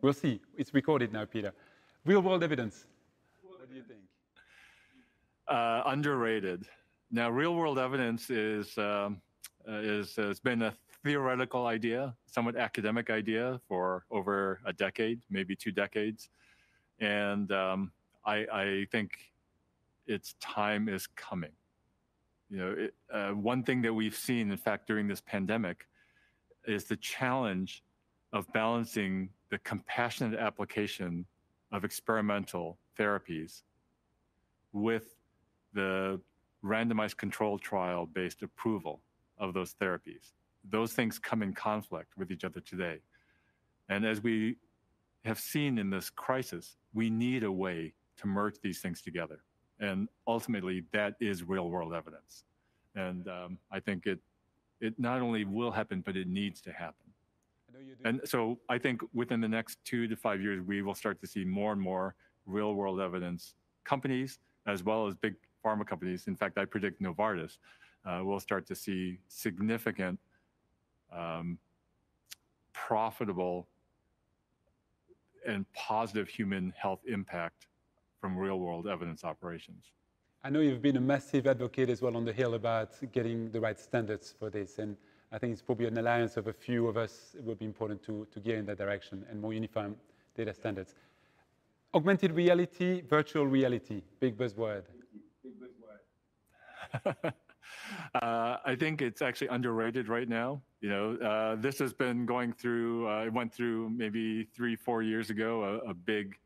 We'll see. It's recorded now, Peter. Real-world evidence. What do you think? Underrated. Now, real-world evidence has been a theoretical idea, somewhat academic idea for over a decade, maybe 2 decades. And I think its time is coming. One thing that we've seen, in fact, during this pandemic is the challenge of balancing the compassionate application of experimental therapies with the randomized controlled trial-based approval of those therapies. Those things come in conflict with each other today. And as we have seen in this crisis, we need a way to merge these things together. And ultimately, that is real-world evidence. And I think it not only will happen, but it needs to happen. And so I think within the next 2 to 5 years, we will start to see more and more real-world evidence companies, as well as big pharma companies. In fact, I predict Novartis will start to see significant, profitable, and positive human health impact from real-world evidence operations. I know you've been a massive advocate as well on the Hill about getting the right standards for this, and I think it's probably an alliance of a few of us. It would be important to gear in that direction and more uniform data standards. Augmented reality, virtual reality, big buzzword. I think it's actually underrated right now. This has been going through, it went through maybe 3-4 years ago, a big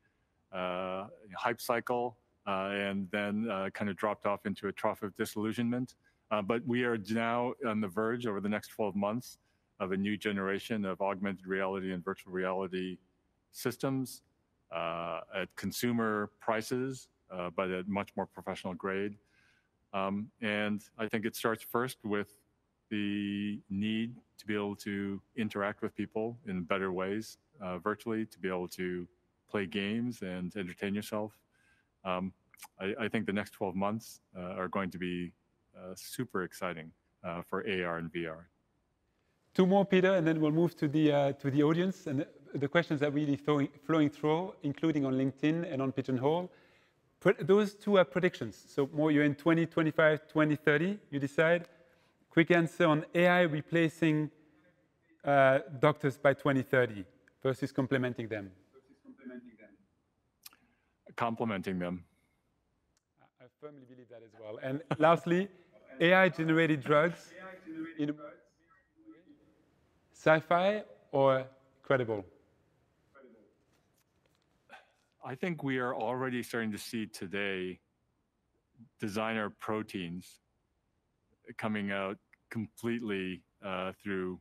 hype cycle, and then kind of dropped off into a trough of disillusionment. But we are now on the verge over the next 12 months of a new generation of augmented reality and virtual reality systems at consumer prices, but at much more professional grade. And I think it starts first with the need to be able to interact with people in better ways virtually, to be able to play games and entertain yourself. I think the next 12 months are going to be super exciting for AR and VR. 2 more, Peter, and then we'll move to the audience. And the questions are really flowing through, including on LinkedIn and on Pigeonhole. Those 2 are predictions. So more you're in 2025, 2030, you decide. Quick answer on AI replacing doctors by 2030 versus complementing them. Complementing them. I firmly believe that as well. And lastly, AI-generated drugs in sci-fi or credible? I think we are already starting to see today designer proteins coming out completely through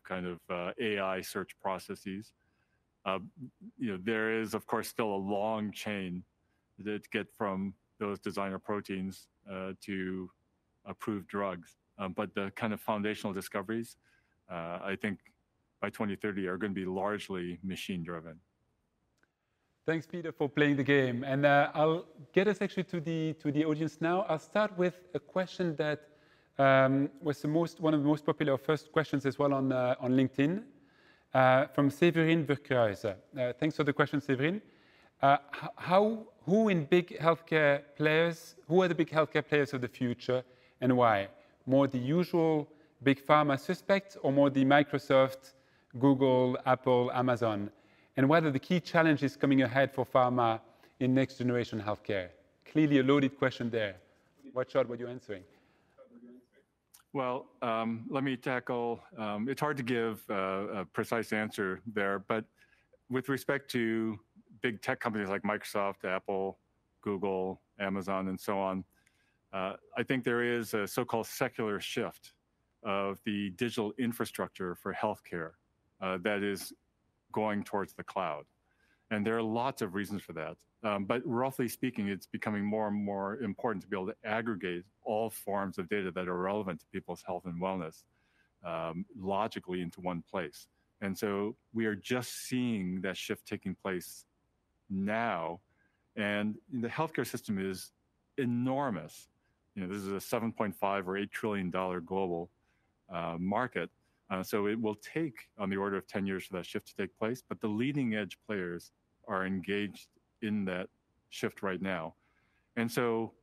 kind of AI search processes. There is, of course, still a long chain to get from those designer proteins to approved drugs. But the kind of foundational discoveries, I think by 2030 are going to be largely machine-driven. Thanks, Peter, for playing the game. And I'll get us actually to the audience now. I'll start with a question that was one of the most popular first questions as well on LinkedIn from Severin Verkruijsen. Thanks for the question, Severin. Who are the big healthcare players of the future and why? More the usual big pharma suspects or more the Microsoft, Google, Apple, Amazon? And what are the key challenges coming ahead for pharma in next generation healthcare? Clearly a loaded question there. What shot were you answering? Well, let me tackle, it's hard to give a precise answer there, but with respect to big tech companies like Microsoft, Apple, Google, Amazon, and so on, I think there is a so-called secular shift of the digital infrastructure for healthcare that is going towards the cloud. And there are lots of reasons for that. But roughly speaking, it's becoming more and more important to be able to aggregate all forms of data that are relevant to people's health and wellness logically into one place. And so we are just seeing that shift taking place now. And the healthcare system is enormous. You know, this is a $7.5 or $8 trillion global market. So it will take on the order of 10 years for that shift to take place, but the leading edge players are engaged in that shift right now. And so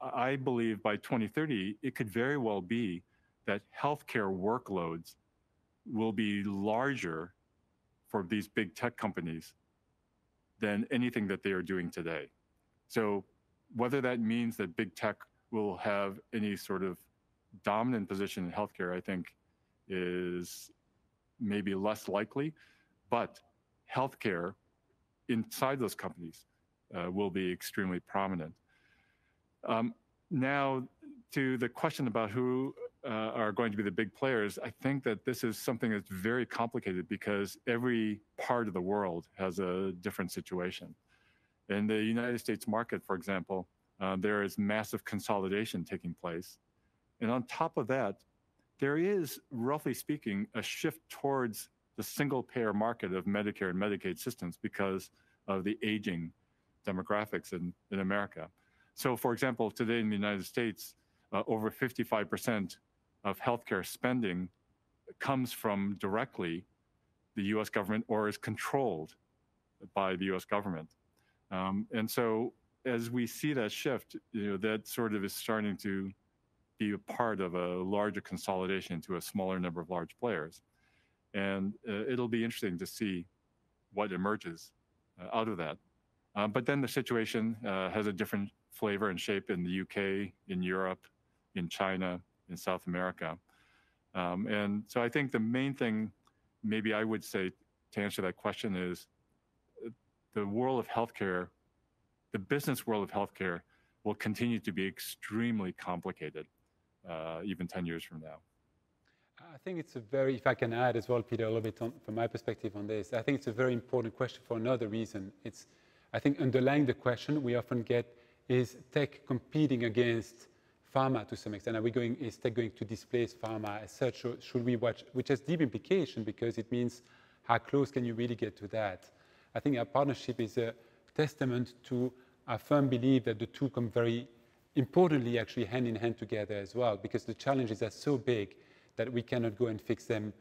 I believe by 2030, it could very well be that healthcare workloads will be larger for these big tech companies than anything that they are doing today. So whether that means that big tech will have any sort of dominant position in healthcare, I think is maybe less likely, but healthcare inside those companies will be extremely prominent. Now, to the question about who are going to be the big players, I think that this is something that's very complicated because every part of the world has a different situation. In the United States market, for example, there is massive consolidation taking place. And on top of that, there is, roughly speaking, a shift towards the single-payer market of Medicare and Medicaid systems because of the aging demographics in America. So, for example, today in the United States, over 55% of healthcare spending comes from directly the U.S. government or is controlled by the U.S. government. And so, as we see that shift, you know, that sort of is starting to be a part of a larger consolidation into a smaller number of large players. And it'll be interesting to see what emerges out of that. But then the situation has a different flavor and shape in the UK, in Europe, in China, in South America. And so I think the main thing maybe I would say to answer that question is the world of healthcare, the business world of healthcare will continue to be extremely complicated, even 10 years from now. I think it's a very, if I can add as well, Peter, a little bit from my perspective on this, I think it's a very important question for another reason. It's, I think underlying the question we often get is tech competing against pharma to some extent? Is tech going to displace pharma as such? Or should we watch, which has deep implication because it means how close can you really get to that? I think our partnership is a testament to our firm belief that the two come very importantly actually hand in hand together as well, because the challenges are so big that we cannot go and fix them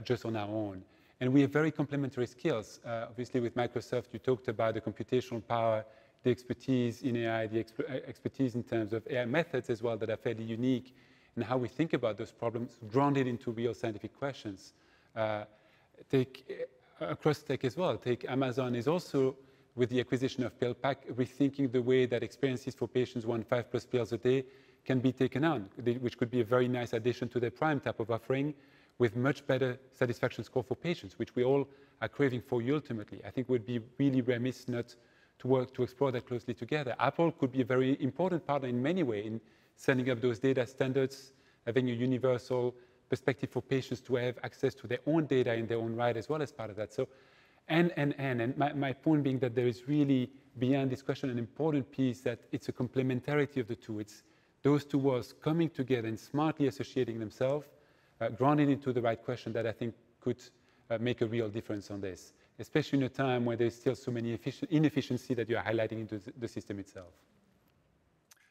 just on our own. And we have very complementary skills. Obviously with Microsoft, you talked about the computational power, the expertise in AI, the expertise in terms of AI methods as well that are fairly unique and how we think about those problems grounded into real scientific questions. Take across tech as well. Take Amazon is also, with the acquisition of PillPack, rethinking the way that experiences for patients who want 5+ pills a day can be taken on, which could be a very nice addition to their Prime type of offering with much better satisfaction score for patients, which we all are craving for you ultimately. I think we'd be really remiss not to work to explore that closely together. Apple could be a very important partner in many ways in setting up those data standards, having a universal perspective for patients to have access to their own data in their own right as well as part of that. So, and my point being that there is really, beyond this question, an important piece that it's a complementarity of the two. It's those two worlds coming together and smartly associating themselves, grounded into the right question that I think could make a real difference on this, especially in a time where there's still so many inefficiency that you're highlighting into the system itself.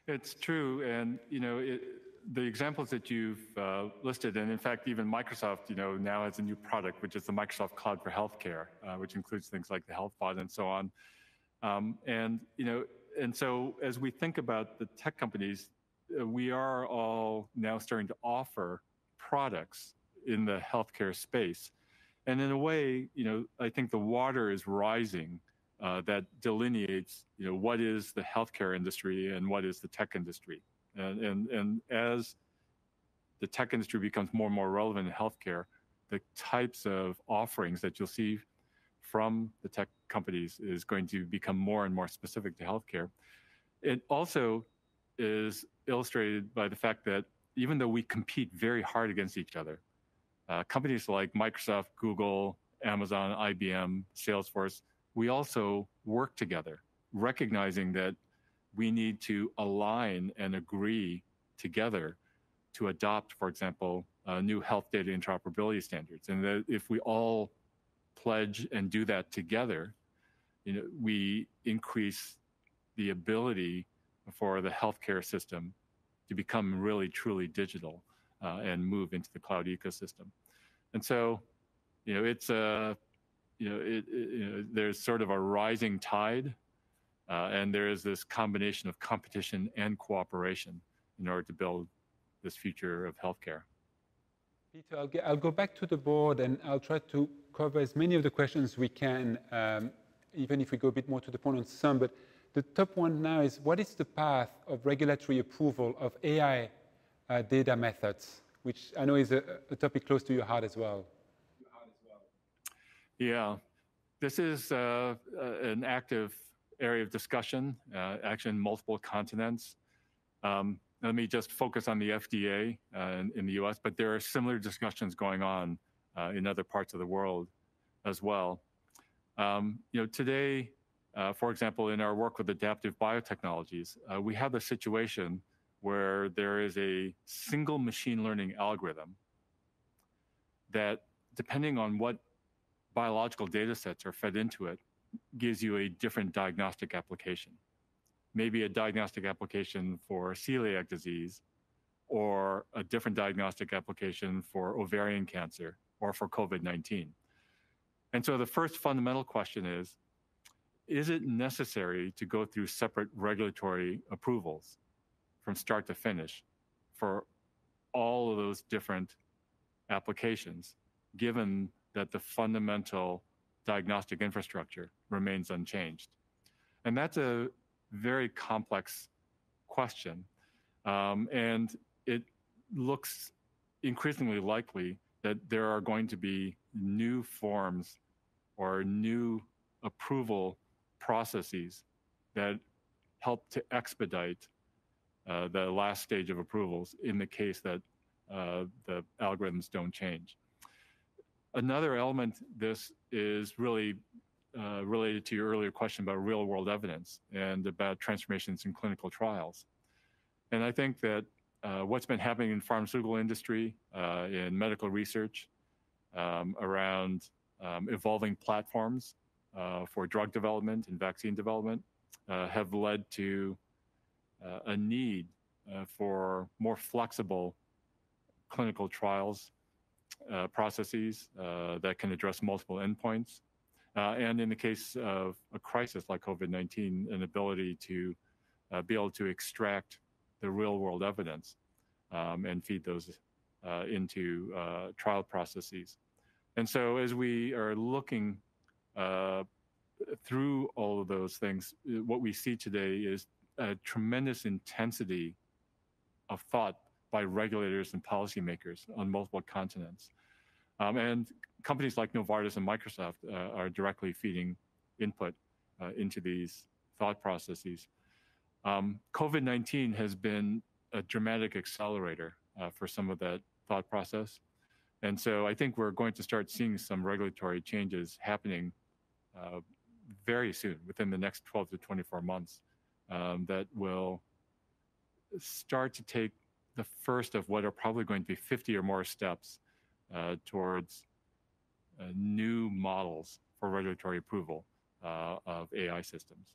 It's true, and you know, the examples that you've listed, and in fact, even Microsoft, you know, now has a new product, which is the Microsoft Cloud for Healthcare, which includes things like the HealthBot and so on. And you know, and so as we think about the tech companies, we are all now starting to offer products in the healthcare space. And in a way, I think the water is rising that delineates, what is the healthcare industry and what is the tech industry. And as the tech industry becomes more and more relevant in healthcare, the types of offerings that you'll see from the tech companies is going to become more and more specific to healthcare. It also is illustrated by the fact that even though we compete very hard against each other, companies like Microsoft, Google, Amazon, IBM, Salesforce, we also work together, recognizing that we need to align and agree together to adopt, for example, new health data interoperability standards. And that if we all pledge and do that together, we increase the ability for the healthcare system to become really, truly digital and move into the cloud ecosystem. And so, it's there's sort of a rising tide, and there is this combination of competition and cooperation in order to build this future of healthcare. Peter, I'll go back to the board and I'll try to cover as many of the questions we can, even if we go a bit more to the point on some. But the top one now is, what is the path of regulatory approval of AI data methods, which I know is a topic close to your heart as well? Yeah, this is an active area of discussion, actually in multiple continents. Let me just focus on the FDA in the US, but there are similar discussions going on in other parts of the world as well. Today, for example, in our work with adaptive biotechnologies, we have a situation where there is a single machine learning algorithm that, depending on what biological data sets are fed into it, gives you a different diagnostic application. Maybe a diagnostic application for celiac disease, or a different diagnostic application for ovarian cancer, or for COVID-19. And so the first fundamental question is it necessary to go through separate regulatory approvals from start to finish for all of those different applications, given that the fundamental diagnostic infrastructure remains unchanged? And that's a very complex question. And it looks increasingly likely that there are going to be new forms or new approval processes that help to expedite the last stage of approvals in the case that the algorithms don't change. Another element, this is really related to your earlier question about real-world evidence and about transformations in clinical trials. And I think that what's been happening in the pharmaceutical industry, in medical research, around evolving platforms for drug development and vaccine development have led to a need for more flexible clinical trials processes that can address multiple endpoints. And in the case of a crisis like COVID-19, an ability to be able to extract the real-world evidence and feed those into trial processes. And so as we are looking through all of those things, what we see today is a tremendous intensity of thought by regulators and policymakers on multiple continents. And companies like Novartis and Microsoft are directly feeding input into these thought processes. COVID-19 has been a dramatic accelerator for some of that thought process. And so I think we're going to start seeing some regulatory changes happening very soon, within the next 12 to 24 months, that will start to take the first of what are probably going to be 50 or more steps towards new models for regulatory approval of AI systems.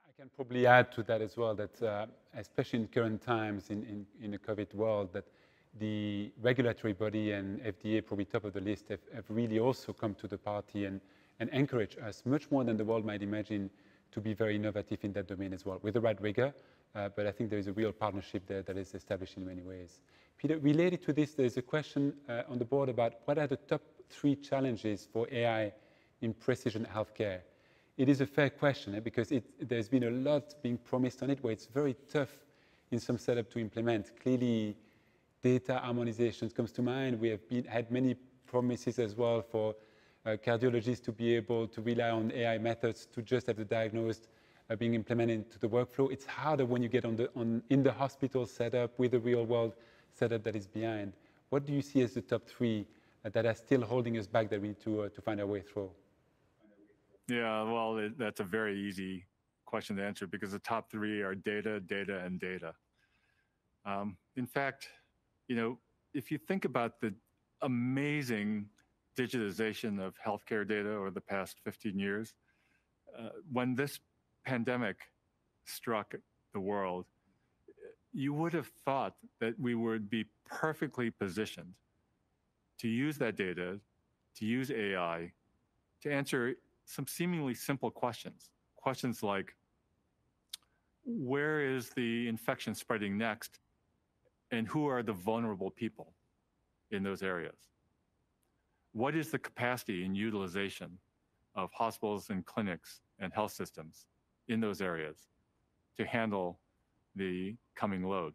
I can probably add to that as well that, especially in current times in the COVID world, that the regulatory body and FDA, probably top of the list, have really also come to the party and encourage us much more than the world might imagine to be very innovative in that domain as well, with the right rigor but I think there is a real partnership there that is established in many ways. Peter, related to this, there's a question on the board about what are the top 3 challenges for AI in precision healthcare? It is a fair question because there's been a lot being promised on it where it's very tough in some setup to implement. Clearly, data harmonization comes to mind. We have had many promises as well for cardiologists to be able to rely on AI methods to just have the diagnosed being implemented into the workflow. It's harder when you get in the hospital setup with the real world setup that is behind. What do you see as the top 3 that are still holding us back that we need to find our way through? Yeah, well, that's a very easy question to answer because the top 3 are data, data, and data. In fact, if you think about the amazing digitization of healthcare data over the past 15 years, when this pandemic struck the world, you would have thought that we would be perfectly positioned to use that data, to use AI, to answer some seemingly simple questions. Questions like, where is the infection spreading next? And who are the vulnerable people in those areas? What is the capacity and utilization of hospitals and clinics and health systems in those areas to handle the coming load?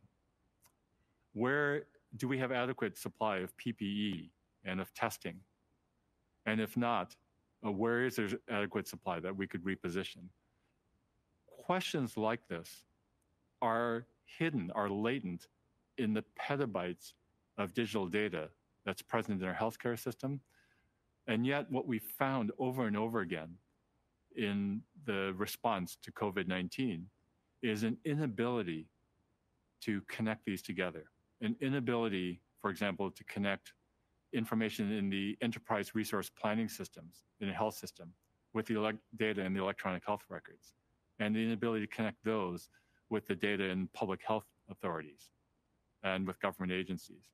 Where do we have adequate supply of PPE and of testing? And if not, where is there adequate supply that we could reposition? Questions like this are hidden, are latent in the petabytes of digital data that's present in our healthcare system. And yet what we found over and over again in the response to COVID-19 is an inability to connect these together. An inability, for example, to connect information in the enterprise resource planning systems in a health system with the data in the electronic health records, and the inability to connect those with the data in public health authorities and with government agencies.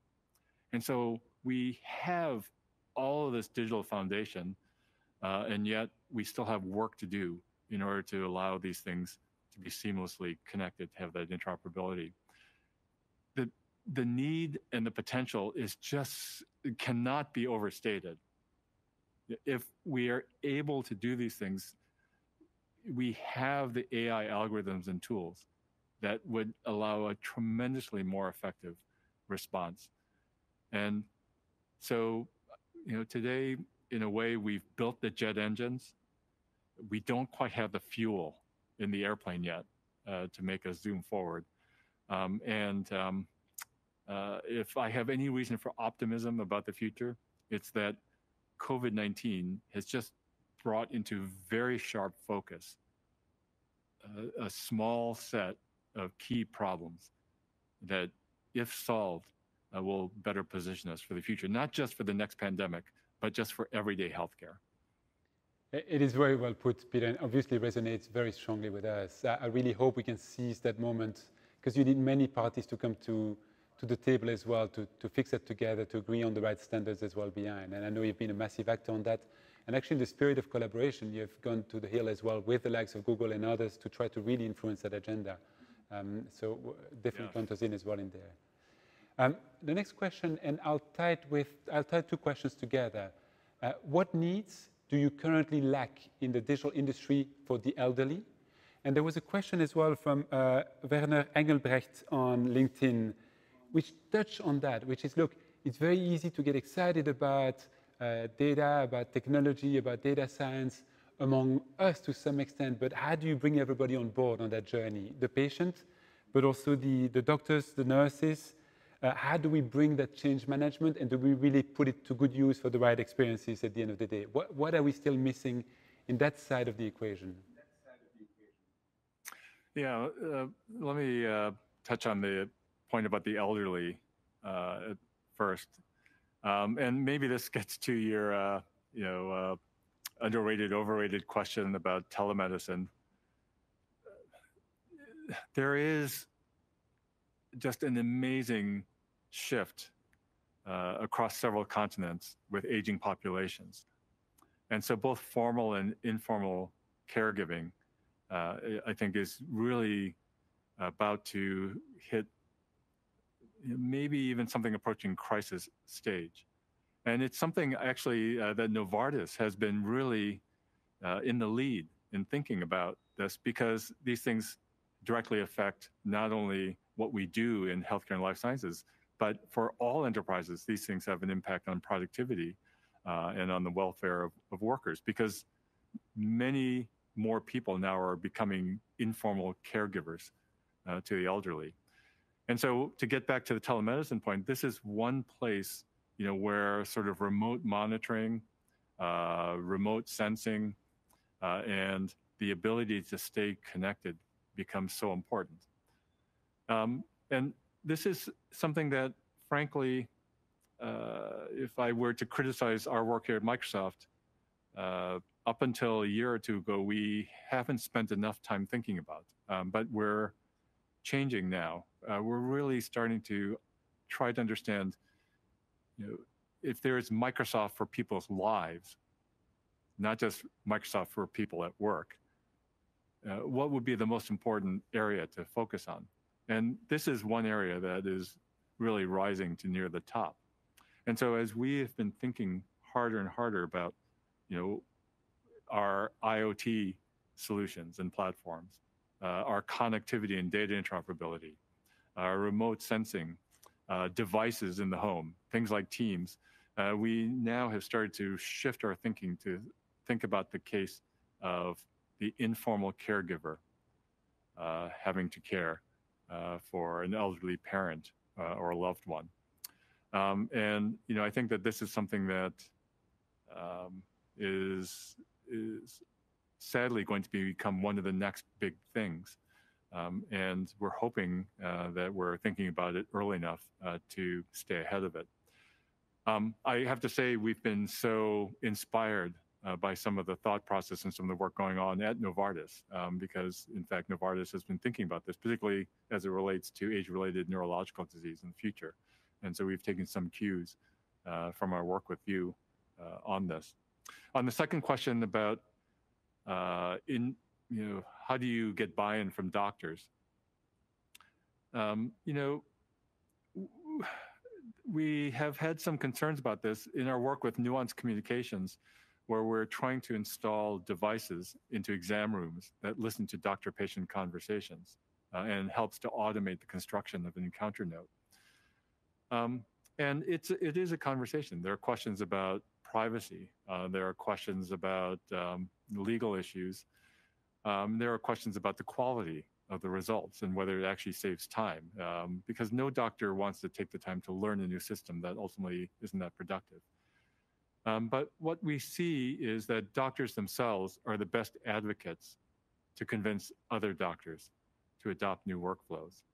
And so we have all of this digital foundation, and yet we still have work to do in order to allow these things to be seamlessly connected, to have that interoperability. The need and the potential is just, cannot be overstated. If we are able to do these things, we have the AI algorithms and tools that would allow a tremendously more effective response. And so, today, in a way, we've built the jet engines. We don't quite have the fuel in the airplane yet to make us zoom forward. If I have any reason for optimism about the future, it's that COVID-19 has just brought into very sharp focus a small set of key problems that, if solved, will better position us for the future, not just for the next pandemic, but just for everyday healthcare. It is very well put, Peter, and obviously resonates very strongly with us. I really hope we can seize that moment, because you need many parties to come to the table as well, to fix it together, to agree on the right standards as well behind. And I know you've been a massive actor on that. And actually, in the spirit of collaboration, you've gone to the Hill as well with the likes of Google and others to try to really influence that agenda. So definitely count us in as well in there. The next question, and I'll tie 2 questions together. What needs do you currently lack in the digital industry for the elderly? And there was a question as well from Werner Engelbrecht on LinkedIn, which touched on that, which is, look, it's very easy to get excited about data, about technology, about data science among us to some extent, but how do you bring everybody on board on that journey? The patient, but also the doctors, the nurses. How do we bring that change management, and do we really put it to good use for the right experiences at the end of the day? What are we still missing in that side of the equation? Yeah, let me touch on the point about the elderly first. And maybe this gets to your, underrated, overrated question about telemedicine. There is just an amazing shift across several continents with aging populations. And so both formal and informal caregiving, I think, is really about to hit maybe even something approaching crisis stage. And it's something actually that Novartis has been really in the lead in thinking about this, because these things directly affect not only what we do in healthcare and life sciences, but for all enterprises, these things have an impact on productivity and on the welfare of workers, because many more people now are becoming informal caregivers to the elderly. And so to get back to the telemedicine point, this is one place, where sort of remote monitoring, remote sensing, and the ability to stay connected becomes so important. And this is something that, frankly, if I were to criticize our work here at Microsoft, up until a year or two ago, we haven't spent enough time thinking about, but we're changing now. We're really starting to try to understand, if there is Microsoft for people's lives, not just Microsoft for people at work, what would be the most important area to focus on? And this is one area that is really rising to near the top. And so as we have been thinking harder and harder about, our IoT solutions and platforms, our connectivity and data interoperability, our remote sensing, devices in the home, things like Teams, we now have started to shift our thinking to think about the case of the informal caregiver having to care for an elderly parent or a loved one. And I think that this is something that is sadly going to become one of the next big things. And we're hoping that we're thinking about it early enough to stay ahead of it. I have to say, we've been so inspired by some of the thought process and some of the work going on at Novartis, because in fact, Novartis has been thinking about this, particularly as it relates to age-related neurological disease in the future. And so we've taken some cues from our work with you on this. On the second question about how do you get buy-in from doctors? We have had some concerns about this in our work with nuanced communications, where we're trying to install devices into exam rooms that listen to doctor-patient conversations and helps to automate the construction of an encounter note. And it is a conversation. There are questions about privacy. There are questions about legal issues. There are questions about the quality of the results and whether it actually saves time, because no doctor wants to take the time to learn a new system that ultimately isn't that productive. But what we see is that doctors themselves are the best advocates to convince other doctors to adopt new workflows.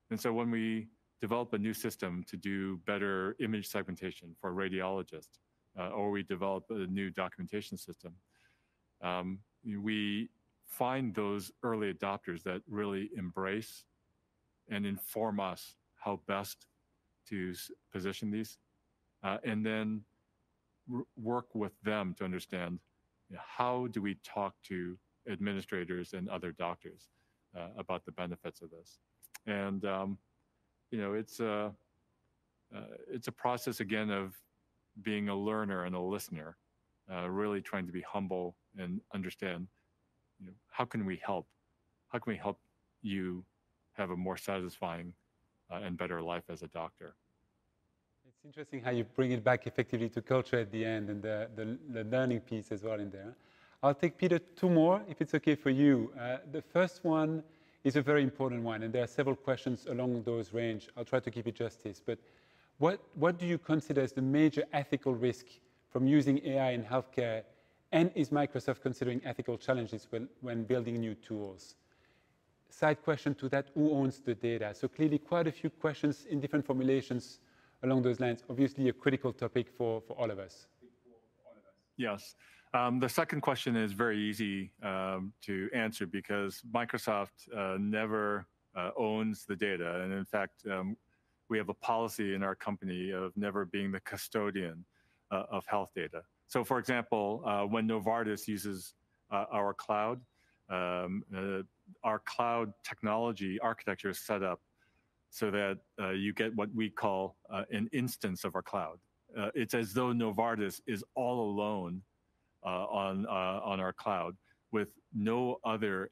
And so when we develop a new system to do better image segmentation for a radiologist, or we develop a new documentation system, we find those early adopters that really embrace and inform us how best to position these, and then work with them to understand how do we talk to administrators and other doctors about the benefits of this. And it's a process again of being a learner and a listener, really trying to be humble and understand, how can we help? How can we help you have a more satisfying and better life as a doctor? It's interesting how you bring it back effectively to culture at the end, and the learning piece as well in there. I'll take, Peter, two more, if it's okay for you. The first one is a very important one, and there are several questions along those range. I'll try to keep it justice, but what do you consider as the major ethical risk from using AI in healthcare, and is Microsoft considering ethical challenges when building new tools? Side question to that, who owns the data? So clearly quite a few questions in different formulations along those lines, obviously a critical topic for all of us. Yes. The second question is very easy to answer, because Microsoft never owns the data. And in fact, we have a policy in our company of never being the custodian of health data. So for example, when Novartis uses our cloud, our cloud technology architecture is set up so that you get what we call an instance of our cloud. It's as though Novartis is all alone on our cloud, with no other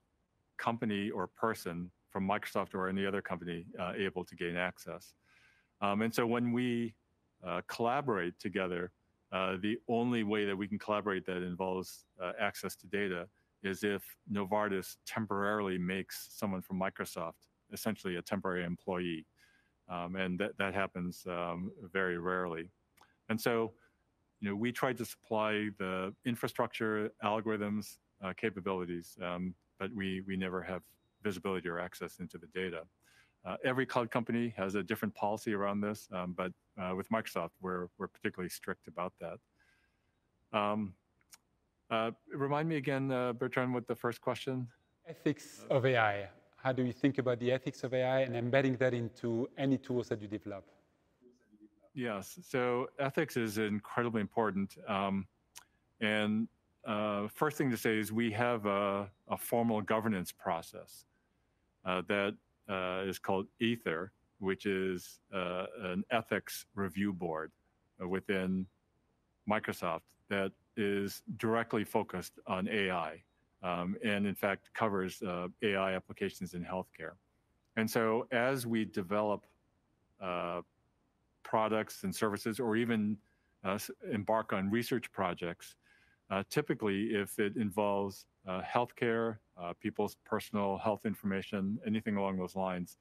company or person from Microsoft or any other company able to gain access. And so when we collaborate together, the only way that we can collaborate that involves access to data is if Novartis temporarily makes someone from Microsoft essentially a temporary employee. And that happens very rarely. And so, we tried to supply the infrastructure, algorithms, capabilities, but we never have visibility or access into the data. Every cloud company has a different policy around this, but with Microsoft, we're particularly strict about that. Remind me again, Bertrand, what the first question? Ethics of AI. How do you think about the ethics of AI and embedding that into any tools that you develop? Yes, so ethics is incredibly important. And first thing to say is we have a formal governance process that is called Ether, which is an ethics review board within Microsoft that is directly focused on AI, and in fact covers AI applications in healthcare. And so as we develop products and services, or even embark on research projects, typically if it involves healthcare, people's personal health information, anything along those lines,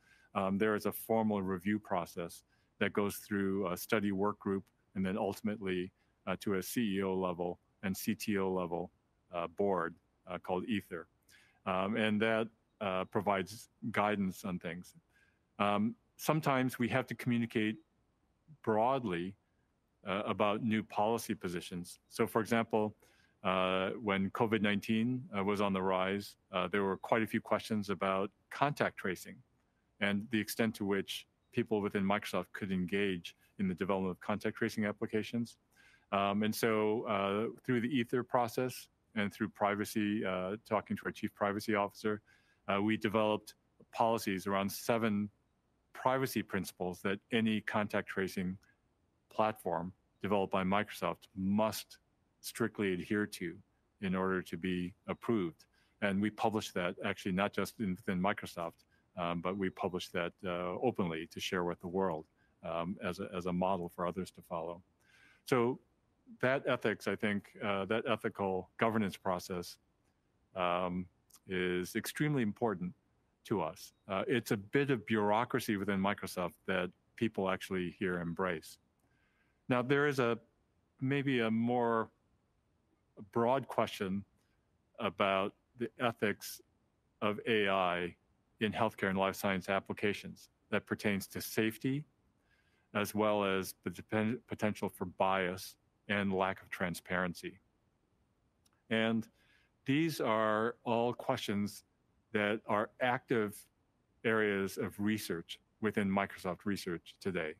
there is a formal review process that goes through a study work group and then ultimately to a CEO level and CTO level board called Ether. And that provides guidance on things. Sometimes we have to communicate broadly about new policy positions. So for example, when COVID-19 was on the rise, there were quite a few questions about contact tracing and the extent to which people within Microsoft could engage in the development of contact tracing applications. And so through the Ether process and through privacy, talking to our chief privacy officer, we developed policies around 7 privacy principles that any contact tracing platform developed by Microsoft must strictly adhere to in order to be approved. And we published that actually not just within Microsoft, but we published that openly to share with the world as a model for others to follow. So that ethics, I think, that ethical governance process is extremely important to us. It's a bit of bureaucracy within Microsoft that people actually here embrace. Now, there is maybe a more broad question about the ethics of AI in healthcare and life science applications that pertains to safety, as well as the potential for bias and lack of transparency. And these are all questions that are active areas of research within Microsoft Research today.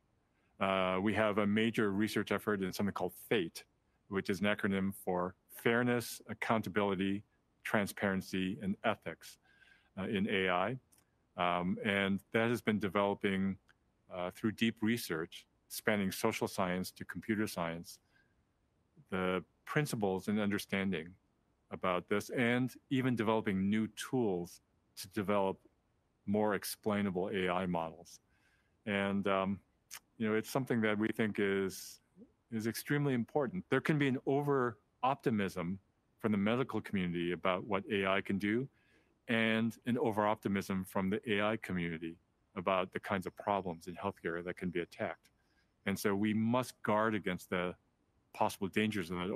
We have a major research effort in something called FATE, which is an acronym for Fairness, Accountability, Transparency, and Ethics in AI. And that has been developing through deep research, spanning social science to computer science, the principles and understanding about this, and even developing new tools to develop more explainable AI models. And it's something that we think is extremely important. There can be an over-optimism from the medical community about what AI can do, and an over-optimism from the AI community about the kinds of problems in healthcare that can be attacked. And so we must guard against the possible dangers of that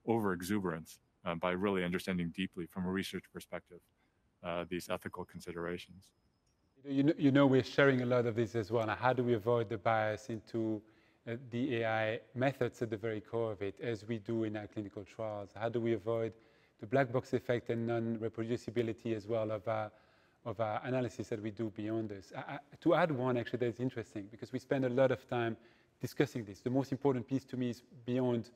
over-exuberance by really understanding deeply from a research perspective these ethical considerations. We're sharing a lot of this as well. Now, how do we avoid the bias into the AI methods at the very core of it, as we do in our clinical trials? How do we avoid the black box effect and non-reproducibility as well of our analysis that we do beyond this? To add one, actually, that's interesting, because we spend a lot of time discussing this. The most important piece to me is beyond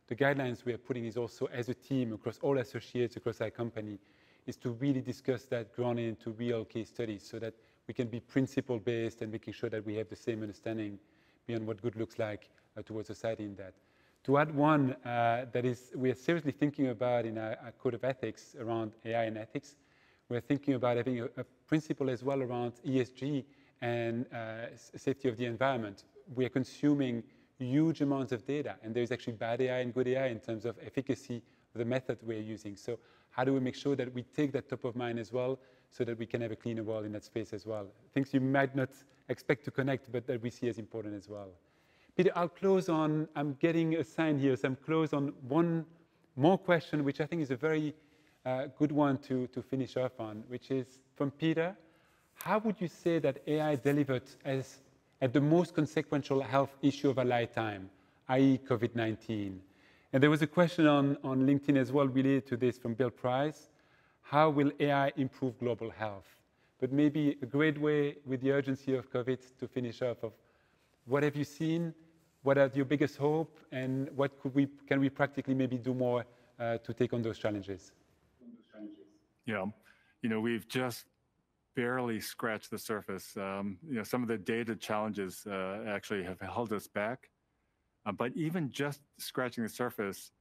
the guidelines we are putting is also as a team across all associates across our company, is to really discuss that grounded into real case studies so that we can be principle-based and making sure that we have the same understanding beyond what good looks like towards society in that. To add one that is we are seriously thinking about in our code of ethics around AI and ethics, we're thinking about having a principle as well around ESG and safety of the environment. We are consuming huge amounts of data, and there's actually bad AI and good AI in terms of efficacy of the method we're using. So how do we make sure that we take that top of mind as well so that we can have a cleaner world in that space as well? Things you might not expect to connect, but that we see as important as well. Peter, I'll close on, I'm getting a sign here, so I'm close on one more question, which I think is a very good one to finish off on, which is from Peter. How would you say that AI delivered at the most consequential health issue of our lifetime, i.e. COVID-19? And there was a question on LinkedIn as well related to this from Bill Price. How will AI improve global health? But maybe a great way with the urgency of COVID to finish off of what have you seen, what are your biggest hope, and what can we practically maybe do more to take on those challenges? Yeah, we've just barely scratched the surface. Some of the data challenges actually have held us back. But even just scratching the surface,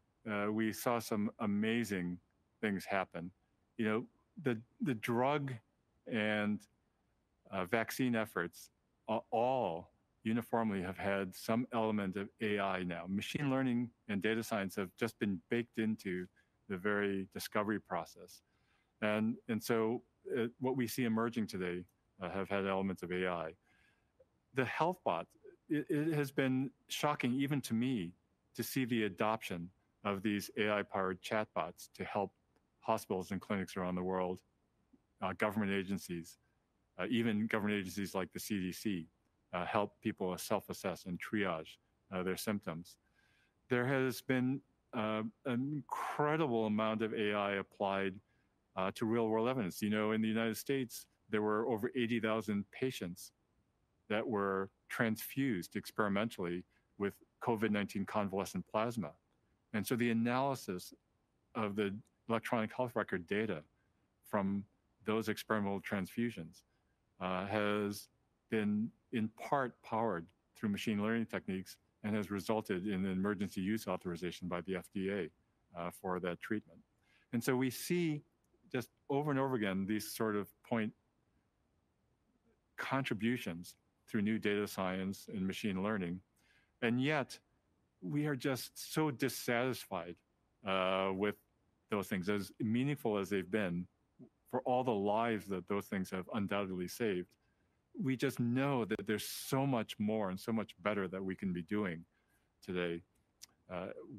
we saw some amazing things happen. The drug and vaccine efforts all uniformly have had some element of AI now. Machine learning and data science have just been baked into the very discovery process. And so what we see emerging today have had elements of AI. The health bot, it has been shocking even to me to see the adoption of these AI-powered chatbots to help hospitals and clinics around the world, government agencies, even government agencies like the CDC, help people self-assess and triage their symptoms. There has been an incredible amount of AI applied to real-world evidence. In the United States, there were over 80,000 patients that were transfused experimentally with COVID-19 convalescent plasma. And so the analysis of the electronic health record data from those experimental transfusions has been in part powered through machine learning techniques and has resulted in an emergency use authorization by the FDA for that treatment. And so we see just over and over again these sort of point contributions through new data science and machine learning. And yet we are just so dissatisfied with those things, as meaningful as they've been for all the lives that those things have undoubtedly saved. We just know that there's so much more and so much better that we can be doing today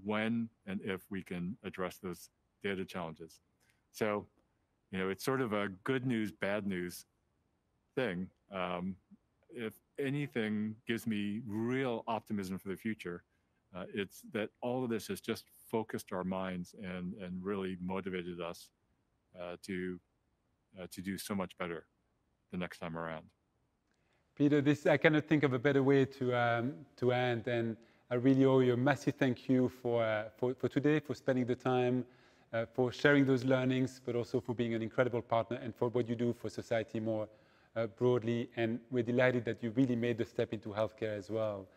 when and if we can address those data challenges. So, it's sort of a good news, bad news thing. If anything gives me real optimism for the future, it's that all of this has just focused our minds and really motivated us to do so much better the next time around. Peter, I cannot think of a better way to end, and I really owe you a massive thank you for today, for spending the time, for sharing those learnings, but also for being an incredible partner and for what you do for society more broadly. And we're delighted that you really made the step into healthcare as well.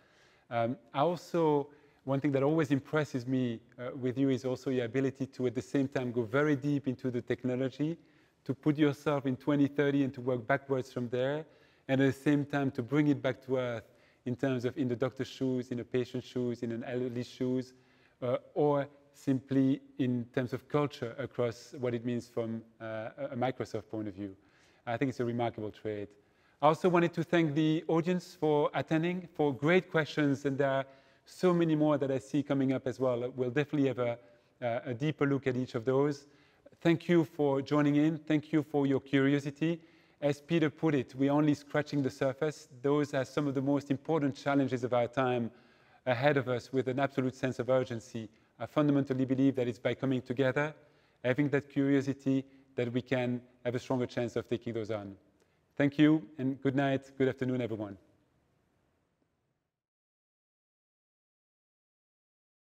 One thing that always impresses me with you is also your ability to, at the same time, go very deep into the technology, to put yourself in 2030 and to work backwards from there, and at the same time to bring it back to earth in terms of in the doctor's shoes, in a patient's shoes, in an elderly's shoes, or simply in terms of culture across what it means from a Microsoft point of view. I think it's a remarkable trait. I also wanted to thank the audience for attending, for great questions, and there are so many more that I see coming up as well. We'll definitely have a deeper look at each of those. Thank you for joining in. Thank you for your curiosity. As Peter put it, we're only scratching the surface. Those are some of the most important challenges of our time ahead of us with an absolute sense of urgency. I fundamentally believe that it's by coming together, having that curiosity, that we can have a stronger chance of taking those on. Thank you, and good night, good afternoon, everyone.